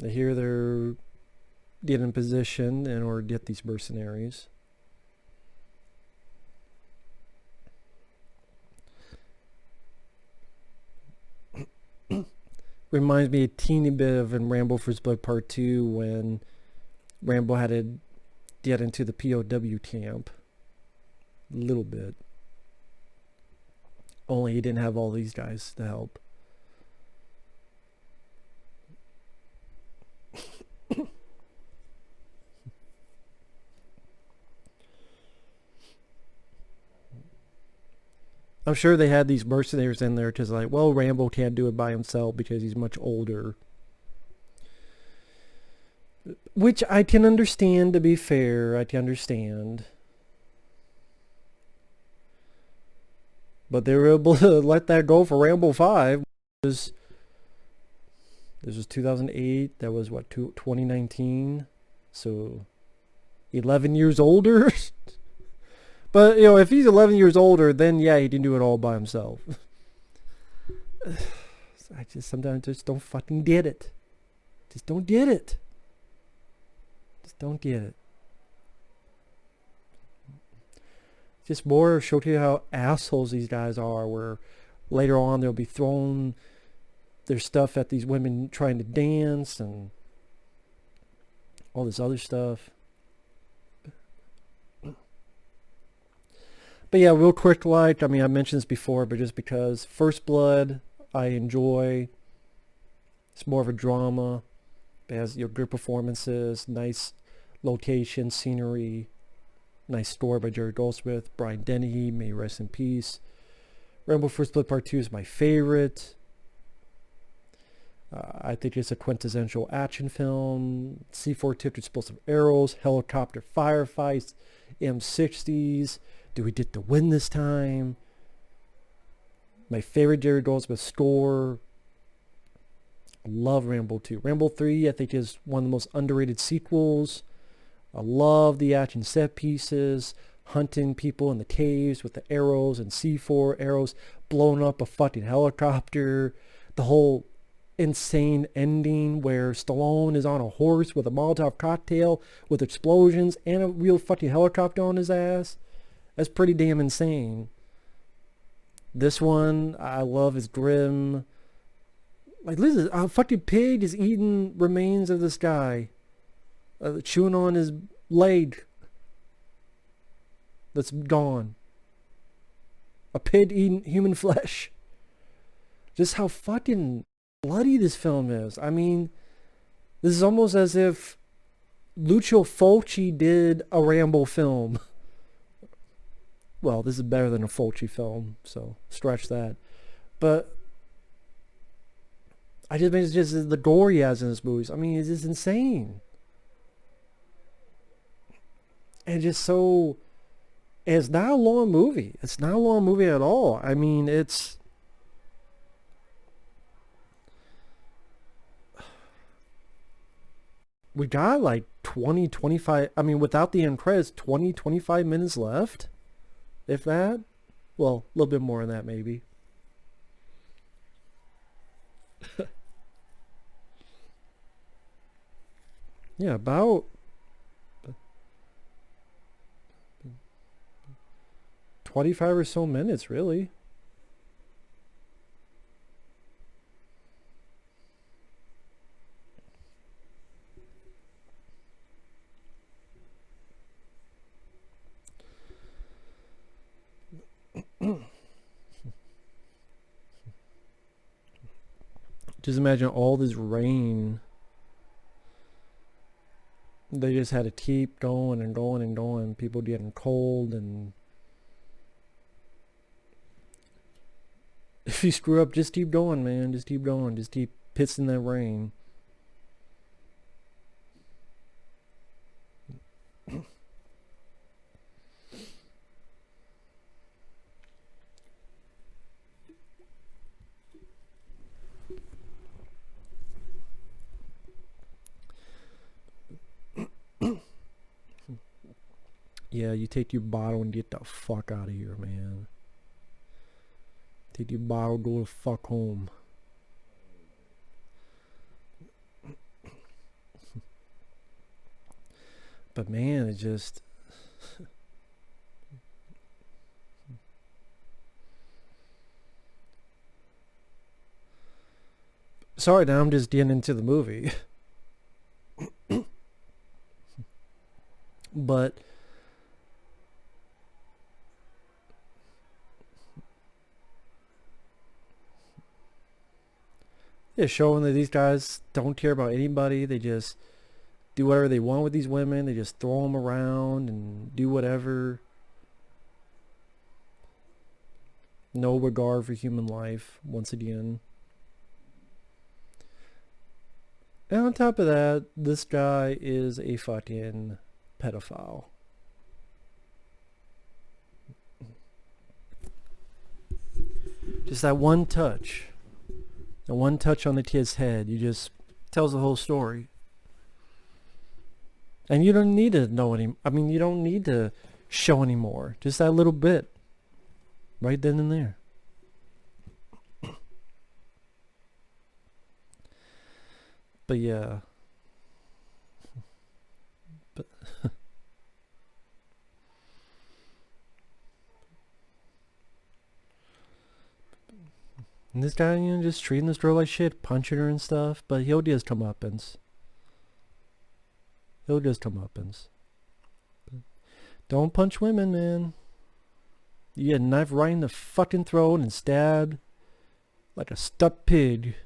Here they're getting in position in order to get these mercenaries. Reminds me a teeny bit of in Rambo First Blood Part 2 when Rambo had to get into the POW camp. A little bit. Only he didn't have all these guys to help. I'm sure they had these mercenaries in there because, like, well, Rambo can't do it by himself because he's much older. Which I can understand, to be fair. I can understand. But they were able to let that go for Rambo 5. This was 2008. That was, what, 2019? So, 11 years older? But, you know, if he's 11 years older, then, yeah, he can do it all by himself. I just sometimes just don't fucking get it. Just don't get it. Just don't get it. Just more show you how assholes these guys are, where later on they'll be throwing their stuff at these women trying to dance, and all this other stuff. But yeah, real quick, I mean, I mentioned this before, but just because First Blood, I enjoy. It's more of a drama. It has good performances, nice location, scenery, nice story by Jerry Goldsmith. Brian Dennehy, may he rest in peace. Rambo First Blood Part 2 is my favorite. I think it's a quintessential action film. C4 tipped explosive arrows, helicopter firefights, M60s. Do we get the win this time? My favorite Jerry Goldsmith score. I love Rambo 2. Rambo 3, I think, is one of the most underrated sequels. I love the action set pieces, hunting people in the caves with the arrows and C4 arrows, blowing up a fucking helicopter. The whole insane ending where Stallone is on a horse with a Molotov cocktail with explosions and a real fucking helicopter on his ass. That's pretty damn insane. This one I love is grim. Like, listen, a fucking pig is eating remains of this guy, chewing on his leg that's gone. A pig eating human flesh. Just how fucking bloody this film is. I mean, this is almost as if Lucio Fulci did a Rambo film. Well, this is better than a Fulci film, so stretch that. But I just mean, it's just the gore he has in his movies. I mean, it's just insane. And just so... It's not a long movie. It's not a long movie at all. I mean, it's... We got like 20, 25... I mean, without the end credits, 20, 25 minutes left. If that. Well, a little bit more than that, maybe. Yeah, about 25 or so minutes, really. Just imagine all this rain. They just had to keep going and going and going. People getting cold, and if you screw up, just keep going, man. Just keep going. Just keep pissing that rain. Yeah, you take your bottle and get the fuck out of here, man. Take your bottle, go the fuck home. But man, it just... Sorry, now I'm just getting into the movie. But... yeah, showing that these guys don't care about anybody. They just do whatever they want with these women. They just throw them around and do whatever. No regard for human life, once again. And on top of that, this guy is a fucking pedophile. Just that one touch. The one touch on the kid's head, you just tells the whole story. And you don't need to know any. I mean, you don't need to show anymore. Just that little bit, right then and there. But yeah. But and this guy, you know, just treating this girl like shit, punching her and stuff. But he'll get his comeuppance. He'll just comeuppance. Don't punch women, man. You get a knife right in the fucking throat and stabbed like a stuck pig.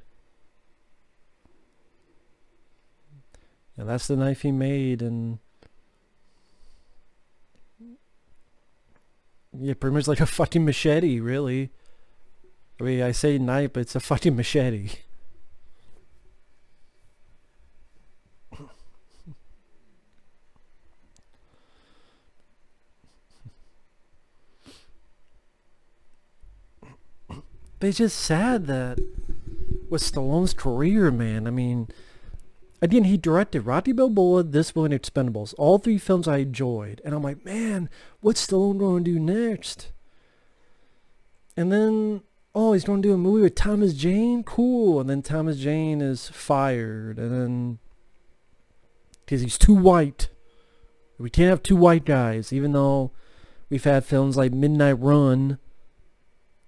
And that's the knife he made, and yeah, pretty much like a fucking machete, really. I mean, I say knife, but it's a fucking machete. But it's just sad that with Stallone's career, man. I mean, again, he directed Rocky Balboa, this one, Expendables. All three films I enjoyed. And I'm like, man, what's Stallone going to do next? And then, oh, he's going to do a movie with Thomas Jane? Cool. And then Thomas Jane is fired. And then, because he's too white. We can't have two white guys, even though we've had films like Midnight Run,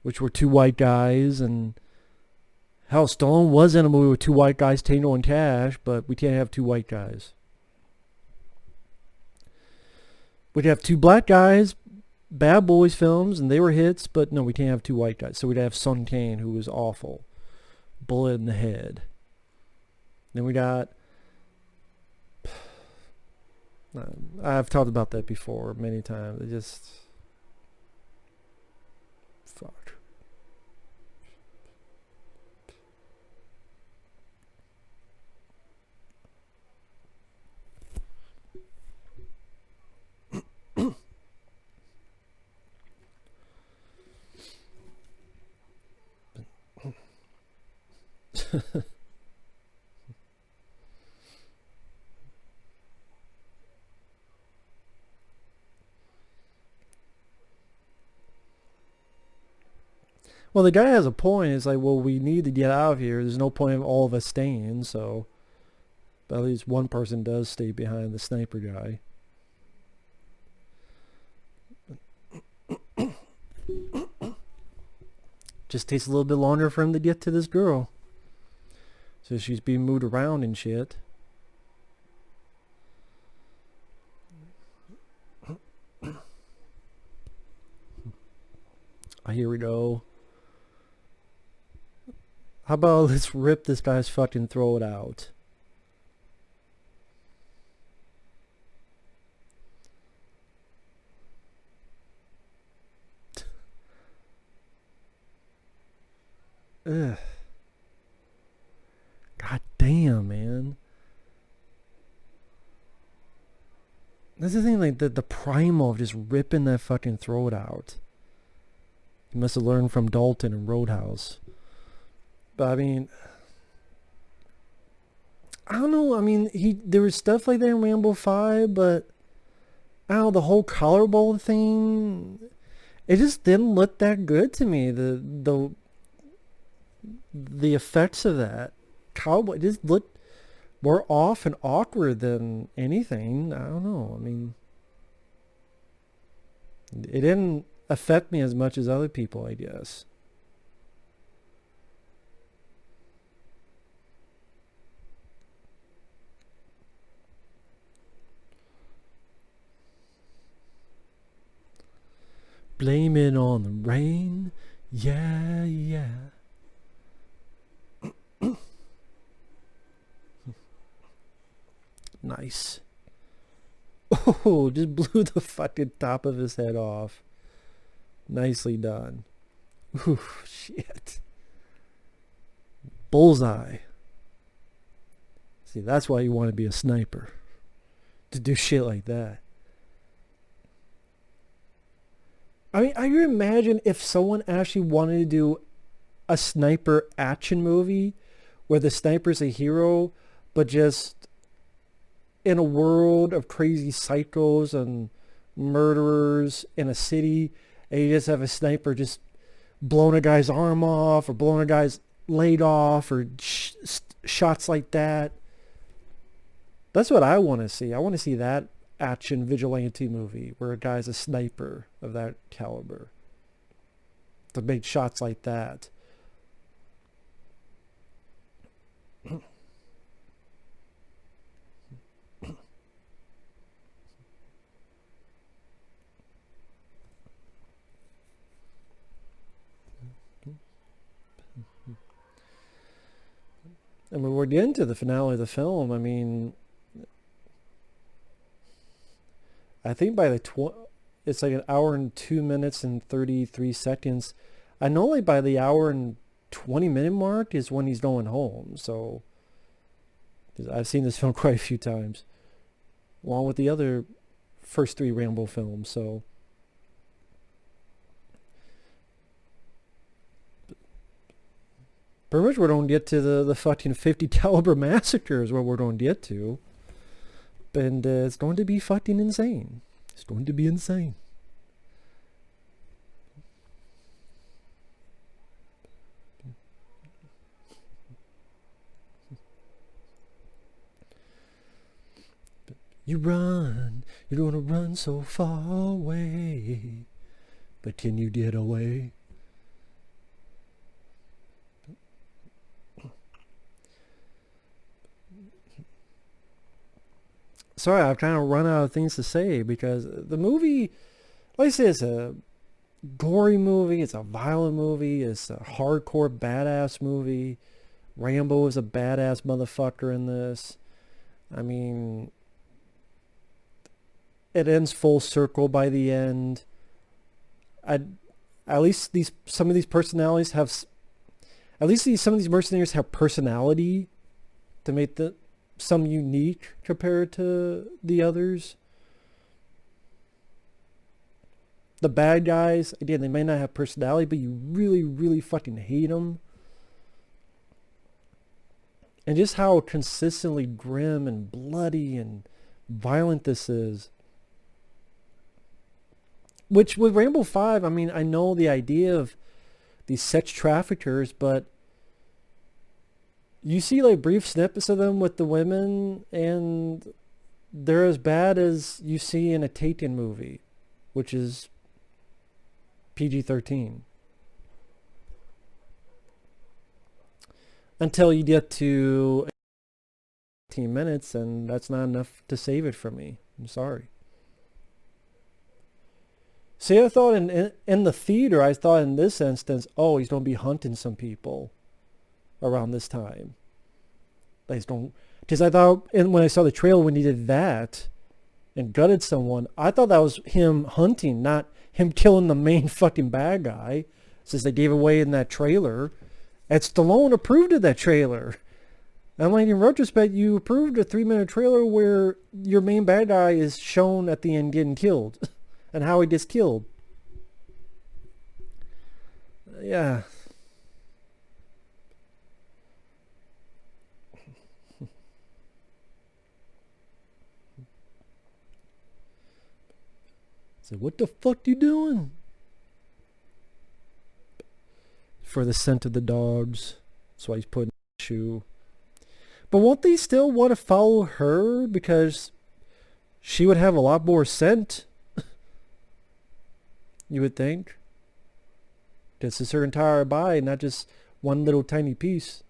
which were two white guys, and hell, Stallone was in a movie with two white guys, Tango and Cash, but we can't have two white guys. We'd have two black guys, Bad Boys films, and they were hits, but no, we can't have two white guys. So we'd have Sun Kane, who was awful. Bullet in the head. Then we got... I've talked about that before many times. It just... Fuck. Well, the guy has a point. It's like, well, we need to get out of here. There's no point of all of us staying, so... But at least one person does stay behind, the sniper guy. Just takes a little bit longer for him to get to this girl. So she's being moved around and shit. Here we go. How about let's rip this guy's fucking throat out. Ugh. God damn, man. That's the thing, like the primal of just ripping that fucking throat out. He must have learned from Dalton and Roadhouse. But I mean, I don't know. I mean, there was stuff like that in Rambo 5, but I don't know, the whole collarbone thing, it just didn't look that good to me. The effects of that cowboy just looked more off and awkward than anything. I don't know. I mean, it didn't affect me as much as other people, I guess. Blame it on the rain. Yeah, yeah. Nice. Oh, just blew the fucking top of his head off. Nicely done. Ooh, shit. Bullseye. See, that's why you want to be a sniper. To do shit like that. I mean, I can imagine if someone actually wanted to do a sniper action movie where the sniper's a hero, but just in a world of crazy psychos and murderers in a city, and you just have a sniper just blowing a guy's arm off or blowing a guy's leg off or shots like that. That's what I want to see. I want to see that action vigilante movie where a guy's a sniper of that caliber to make shots like that. I mean, we're getting to the finale of the film. I mean, I think by it's like an hour and 2 minutes and 33 seconds. I know like by the hour and 20-minute mark is when he's going home. So 'cause I've seen this film quite a few times, along with the other first three Rambo films. So pretty much we're going to get to the fucking 50 caliber massacre is what we're going to get to. And it's going to be fucking insane. It's going to be insane. You run, you're gonna run so far away, but can you get away? Sorry, I'm trying to run out of things to say because the movie, like I said, it's a gory movie, it's a violent movie, it's a hardcore badass movie. Rambo is a badass motherfucker in this. I mean, it ends full circle by the end. At least some of these personalities have, some of these mercenaries have personality to make some unique compared to the others. The bad guys, again, they may not have personality, but you really, really fucking hate them. And just how consistently grim and bloody and violent this is. Which with Rambo 5, I mean, I know the idea of these sex traffickers, but you see like brief snippets of them with the women and they're as bad as you see in a Taken movie, which is PG-13. Until you get to 18 minutes and that's not enough to save it for me. I'm sorry. See, I thought in the theater, I thought in this instance, oh, he's going to be hunting some people around this time. Because I thought, and when I saw the trailer when he did that and gutted someone, I thought that was him hunting, not him killing the main fucking bad guy, since they gave away in that trailer. And Stallone approved of that trailer. I'm like, in retrospect, you approved a 3-minute trailer where your main bad guy is shown at the end getting killed. And how he gets killed. Yeah. So what the fuck you doing? For the scent of the dogs. That's why he's putting a shoe. But won't they still want to follow her because she would have a lot more scent? You would think. This is her entire body, not just one little tiny piece.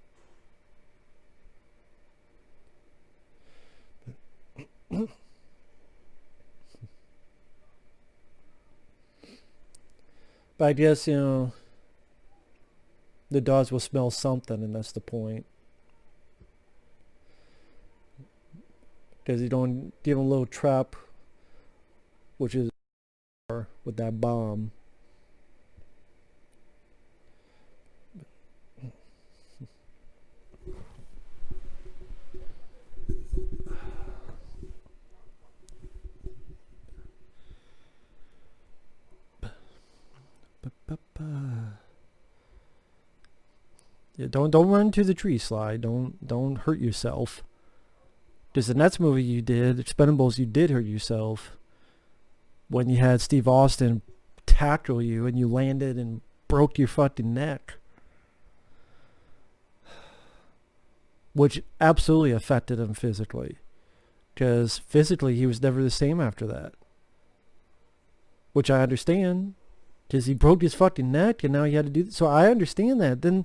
But I guess, the dogs will smell something, and that's the point. Because you don't give them a little trap, which is with that bomb. Yeah, don't run to the tree, Sly. Don't hurt yourself. Because the next movie you did, Expendables, you did hurt yourself. When you had Steve Austin tackle you and you landed and broke your fucking neck. Which absolutely affected him physically. Because physically he was never the same after that. Which I understand. Because he broke his fucking neck and now he had to do... So I understand that. Then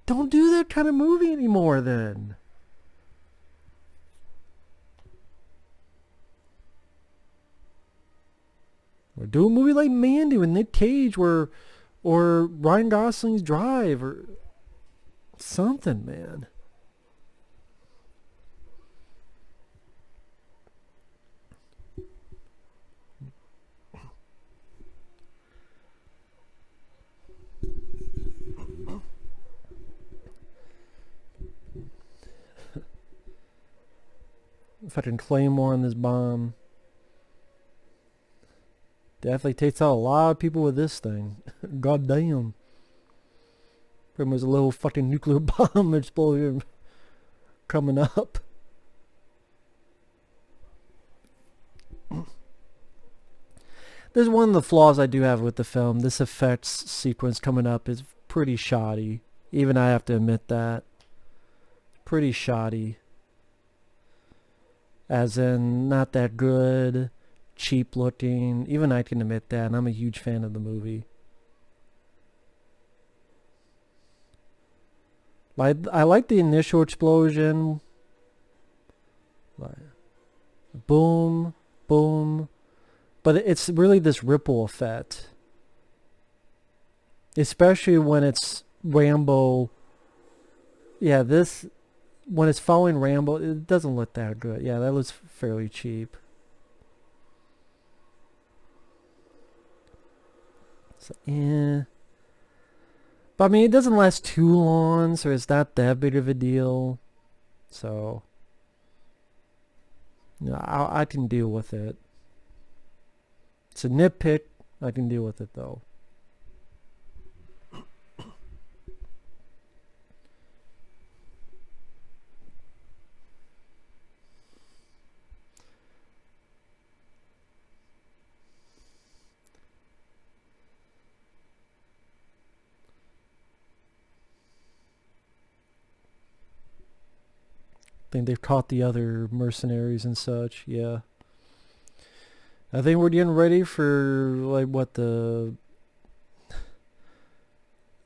don't do that kind of movie anymore then. Or do a movie like Mandy with Nick Cage or Ryan Gosling's Drive or something, man. fucking claymore on this bomb. Definitely takes out a lot of people with this thing. God damn. There was a little fucking nuclear bomb explosion coming up. There's one of the flaws I do have with the film. This effects sequence coming up is pretty shoddy. Even I have to admit that. Pretty shoddy. As in, not that good, cheap looking. Even I can admit that, and I'm a huge fan of the movie. I like the initial explosion. Like, boom, boom. But it's really this ripple effect. Especially when it's Rambo. Yeah, when it's following Rambo, it doesn't look that good. Yeah, that looks fairly cheap. So, yeah. But I mean, it doesn't last too long, so it's not that big of a deal. So, I can deal with it. It's a nitpick. I can deal with it though. I think they've caught the other mercenaries and such. Yeah. I think we're getting ready for like what, the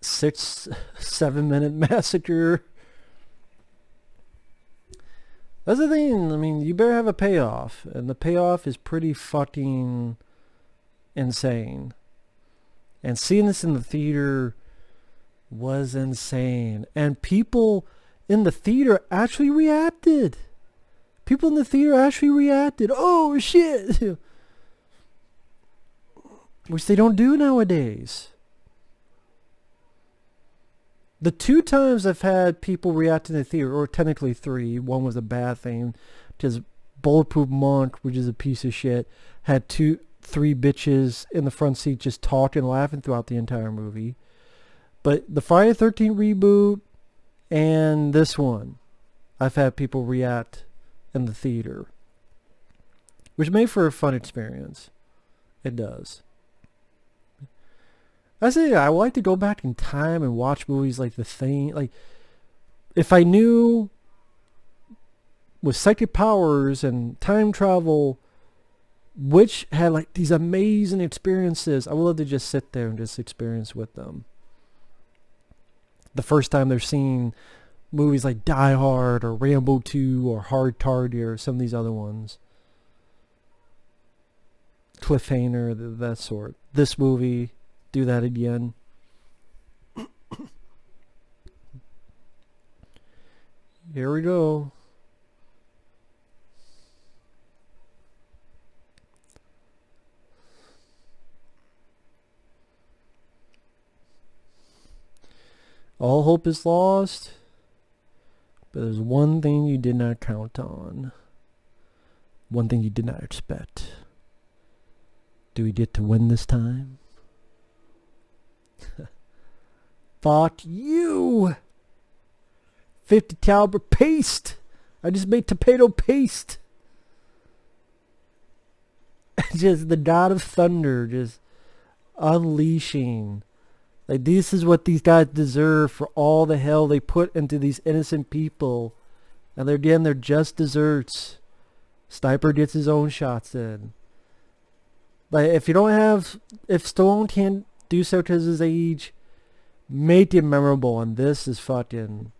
6-7 minute massacre. That's the thing. I mean, you better have a payoff, and the payoff is pretty fucking insane. And seeing this in the theater was insane. And people in the theater actually reacted. People in the theater actually reacted. Oh shit! Which they don't do nowadays. The 2 times I've had people react in the theater, or technically 3, one was a bad thing, because Bulletproof Monk, which is a piece of shit, had 3 bitches in the front seat just talking, laughing throughout the entire movie. But the Friday the 13th reboot and this one, I've had people react in the theater, which made for a fun experience. It does. I say I would like to go back in time and watch movies like The Thing. Like, if I knew with psychic powers and time travel, which had like these amazing experiences, I would love to just sit there and just experience with them. The first time they're seeing movies like Die Hard or Rambo 2 or Hard Target or some of these other ones. Cliffhanger, that sort. This movie, do that again. Here we go. All hope is lost, but there's one thing you did not count on. One thing you did not expect. Do we get to win this time? Fuck you! 50 caliber paste! I just made tomato paste! Just the God of Thunder just unleashing. Like, this is what these guys deserve for all the hell they put into these innocent people. And they're just desserts. Sniper gets his own shots in. Like, if Stallone can't do so because of his age, make it memorable. And this is fucking...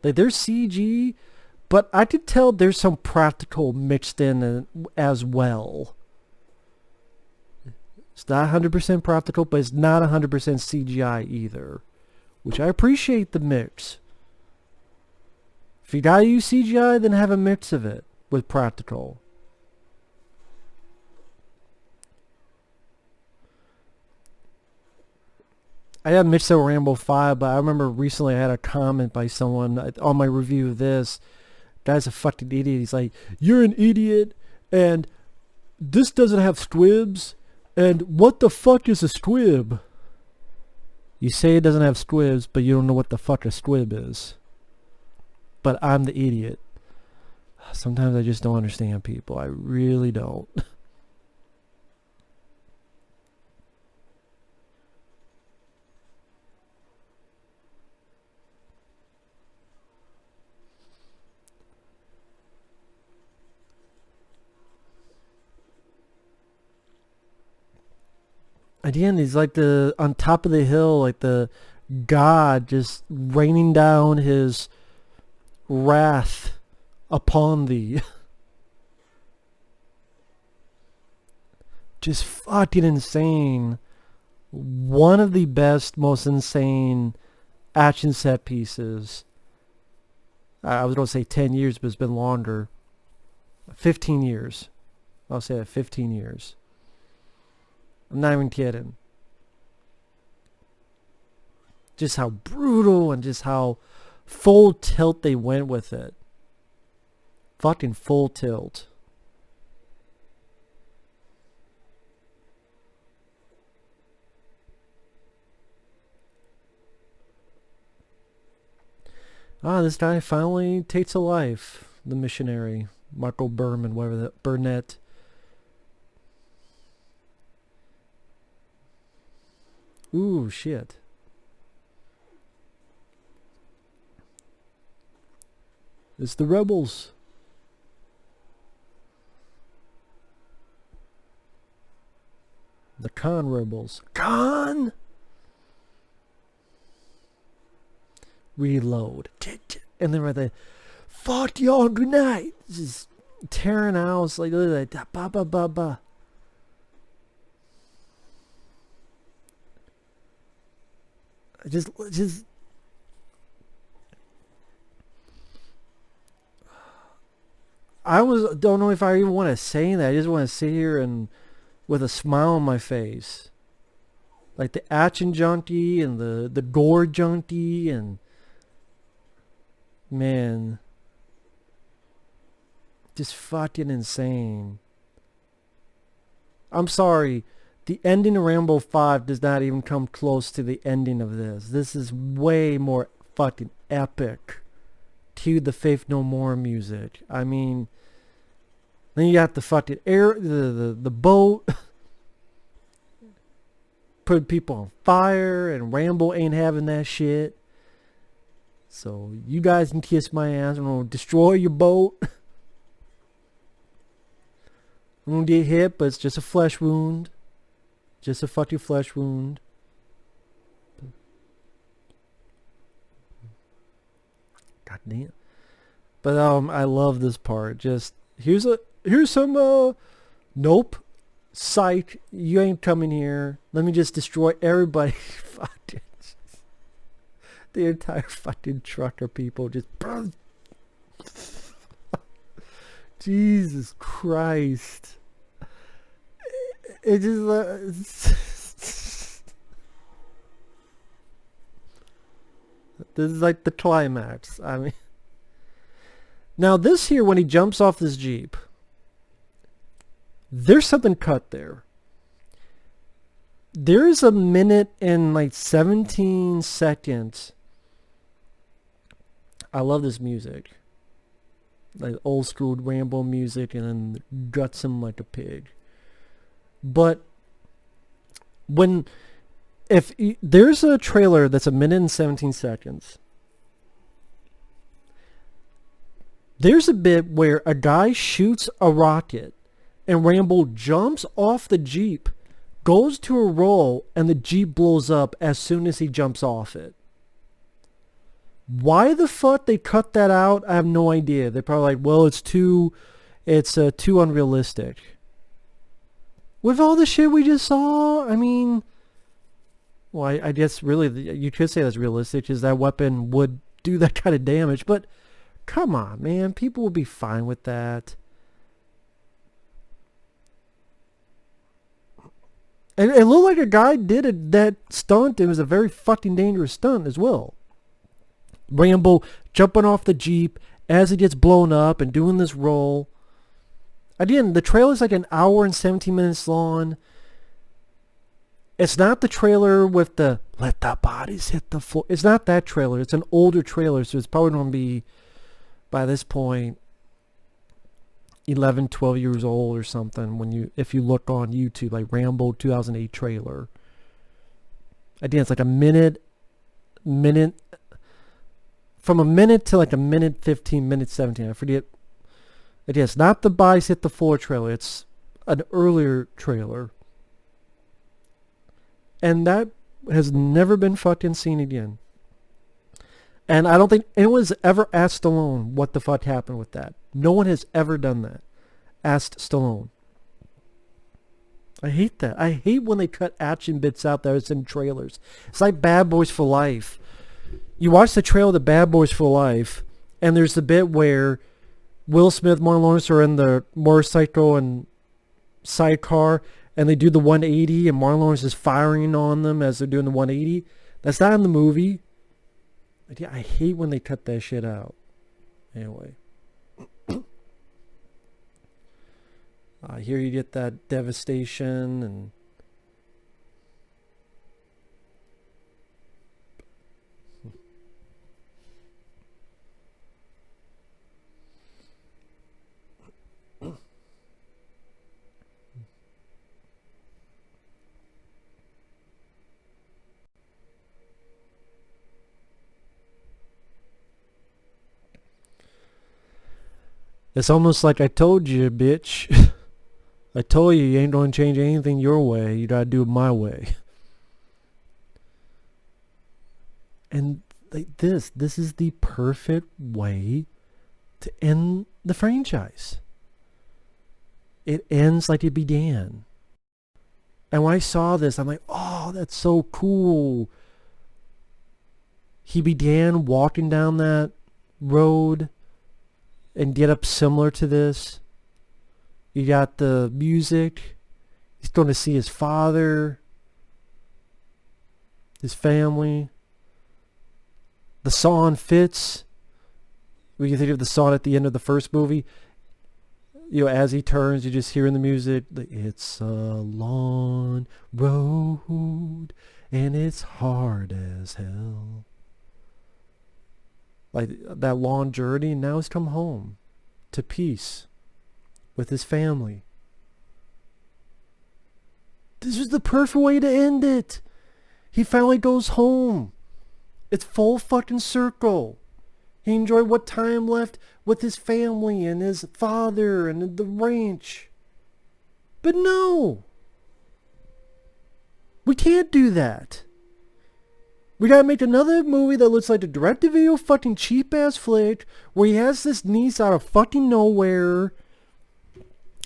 Like, there's CG, but I could tell there's some practical mixed in as well. It's not 100% practical, but it's not 100% CGI either. Which I appreciate the mix. If you gotta use CGI, then have a mix of it with practical. I haven't mixed Rambo 5, but I remember recently I had a comment by someone on my review of this Guy's a fucking idiot. He's like, you're an idiot, and this doesn't have squibs, and what the fuck is a squib? You say it doesn't have squibs, but you don't know what the fuck a squib is. But I'm the idiot. Sometimes I just don't understand people. I really don't. At the end, he's like on top of the hill, like the God just raining down his wrath upon thee. Just fucking insane. One of the best, most insane action set pieces. I was going to say 10 years, but it's been longer. 15 years. I'll say that, 15 years. I'm not even kidding. Just how brutal and just how full tilt they went with it. Fucking full tilt. This guy finally takes a life. The missionary. Michael Berman, whatever that, Burnett. Ooh, shit. It's the rebels. The Khan rebels. Khan! Reload. And then right there, fuck y'all, good night. Just tearing out. It's like, look at that. Ba ba ba ba. Just don't know if I even want to say that. I just want to sit here and with a smile on my face, like the action junkie and the gore junkie, and man, just fucking insane. I'm sorry. The ending of Rambo 5 does not even come close to the ending of this. This is way more fucking epic. Cue the Faith No More music. I mean, then you got the fucking the boat. Put people on fire, and Rambo ain't having that shit. So you guys can kiss my ass. I'm gonna destroy your boat. I'm gonna get hit, but it's just a flesh wound. Just a fucking flesh wound. God damn. But I love this part. Just here's some nope. Psych, you ain't coming here. Let me just destroy everybody. Fucking the entire fucking trucker people just burn. Jesus Christ. It just this is like the climax. I mean, now this here, when he jumps off this Jeep, there's something cut there. There's a minute and like 17 seconds. I love this music, like old school Rambo music, and then guts him like a pig. But there's a trailer that's a minute and 17 seconds. There's a bit where a guy shoots a rocket and Rambo jumps off the Jeep, goes to a roll, and the Jeep blows up as soon as he jumps off it. Why the fuck they cut that out, I have no idea. They're probably like, well, it's too unrealistic. With all the shit we just saw, I mean, well, I guess really you could say that's realistic, because that weapon would do that kind of damage. But come on, man, people would be fine with that. And it looked like a guy did that stunt. It was a very fucking dangerous stunt as well. Rambo jumping off the Jeep as it gets blown up and doing this roll. Again, the trailer's like an hour and 17 minutes long. It's not the trailer with the let the bodies hit the floor. It's not that trailer. It's an older trailer, so it's probably going to be, by this point, 11, 12 years old or something if you look on YouTube, like Rambo 2008 trailer. Again, it's like a minute, from a minute to like a minute 15, minute 17. I forget. Again, it's not the bodies hit the floor trailer. It's an earlier trailer. And that has never been fucking seen again. And I don't think anyone's ever asked Stallone what the fuck happened with that. No one has ever done that. Asked Stallone. I hate that. I hate when they cut action bits out that it's in trailers. It's like Bad Boys for Life. You watch the trailer of Bad Boys for Life, and there's the bit where Will Smith, Martin Lawrence are in the motorcycle and sidecar, and they do the 180, and Martin Lawrence is firing on them as they're doing the 180. That's not in the movie. I hate when they cut that shit out. Anyway. Here you get that devastation and... It's almost like I told you, bitch. I told you ain't gonna change anything your way. You gotta do it my way. And like this is the perfect way to end the franchise. It ends like it began. And when I saw this, I'm like, oh, that's so cool. He began walking down that road and get up similar to this. You got the music. He's going to see his father, his family. The song fits. When you think of the song at the end of the first movie, you know, as he turns, you're just hearing the music. It's a long road and it's hard as hell. Like that long journey, now he's come home to peace with his family. This is the perfect way to end it. He finally goes home. It's full fucking circle. He enjoyed what time left with his family and his father and the ranch. But no. We can't do that. We gotta make another movie that looks like a direct-to-video fucking cheap-ass flick where he has this niece out of fucking nowhere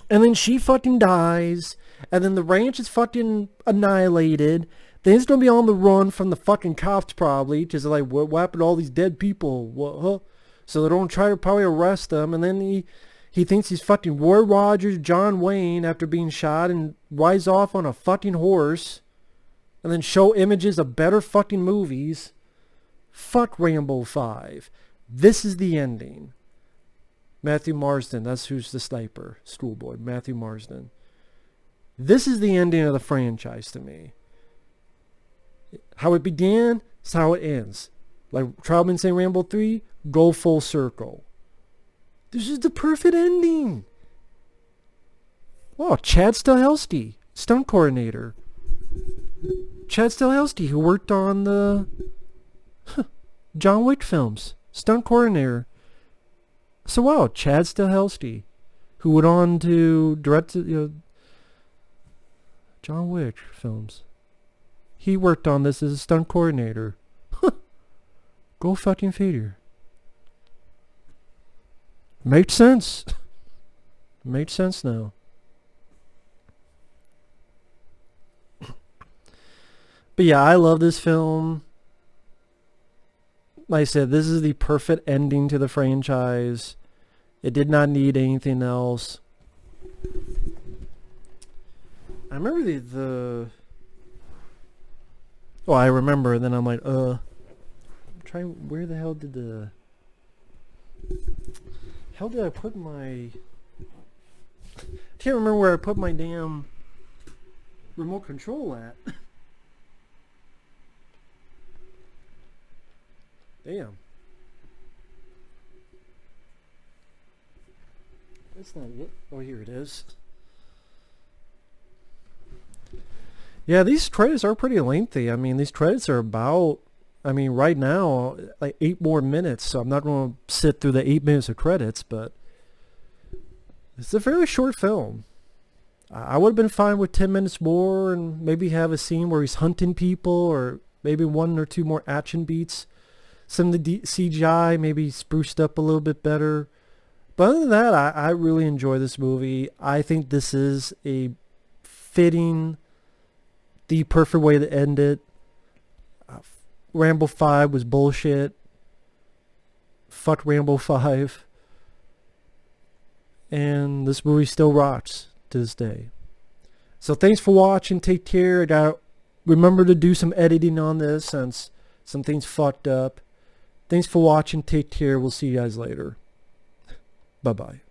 and then she fucking dies and then the ranch is fucking annihilated. Then he's gonna be on the run from the fucking cops probably because they're like, what happened to all these dead people? What, huh? So they don't try to probably arrest him, and then he thinks he's fucking Roy Rogers, John Wayne after being shot and rides off on a fucking horse. And then show images of better fucking movies. Fuck Rambo 5. This is the ending. Matthew Marsden, that's who's the sniper. Schoolboy, Matthew Marsden. This is the ending of the franchise to me. How it began is how it ends. Like Troutman saying Rambo 3, go full circle. This is the perfect ending. Wow, Chad Stahelski, stunt coordinator. Chad Stahelski, who worked on the John Wick films, stunt coordinator. So wow, Chad Stahelski, who went on to direct John Wick films. He worked on this as a stunt coordinator. Go fucking figure. Makes sense. Makes sense now. But yeah, I love this film. Like I said, this is the perfect ending to the franchise. It did not need anything else. I remember the oh, I remember, and then I'm like, I'm trying, where the hell did the How did I put my... I can't remember where I put my damn remote control at. Damn. That's not it. Oh, here it is. Yeah, these credits are pretty lengthy. I mean, these credits are about, I mean, right now, like 8 more minutes. So I'm not going to sit through the 8 minutes of credits, but it's a very short film. I would have been fine with 10 minutes more and maybe have a scene where he's hunting people, or maybe 1 or 2 more action beats. Some of the CGI maybe spruced up a little bit better. But other than that, I really enjoy this movie. I think this is a fitting, the perfect way to end it. Rambo 5 was bullshit. Fuck Rambo 5. And this movie still rocks to this day. So thanks for watching. Take care. I gotta remember to do some editing on this since some things fucked up. Thanks for watching. Take care. We'll see you guys later. Bye-bye.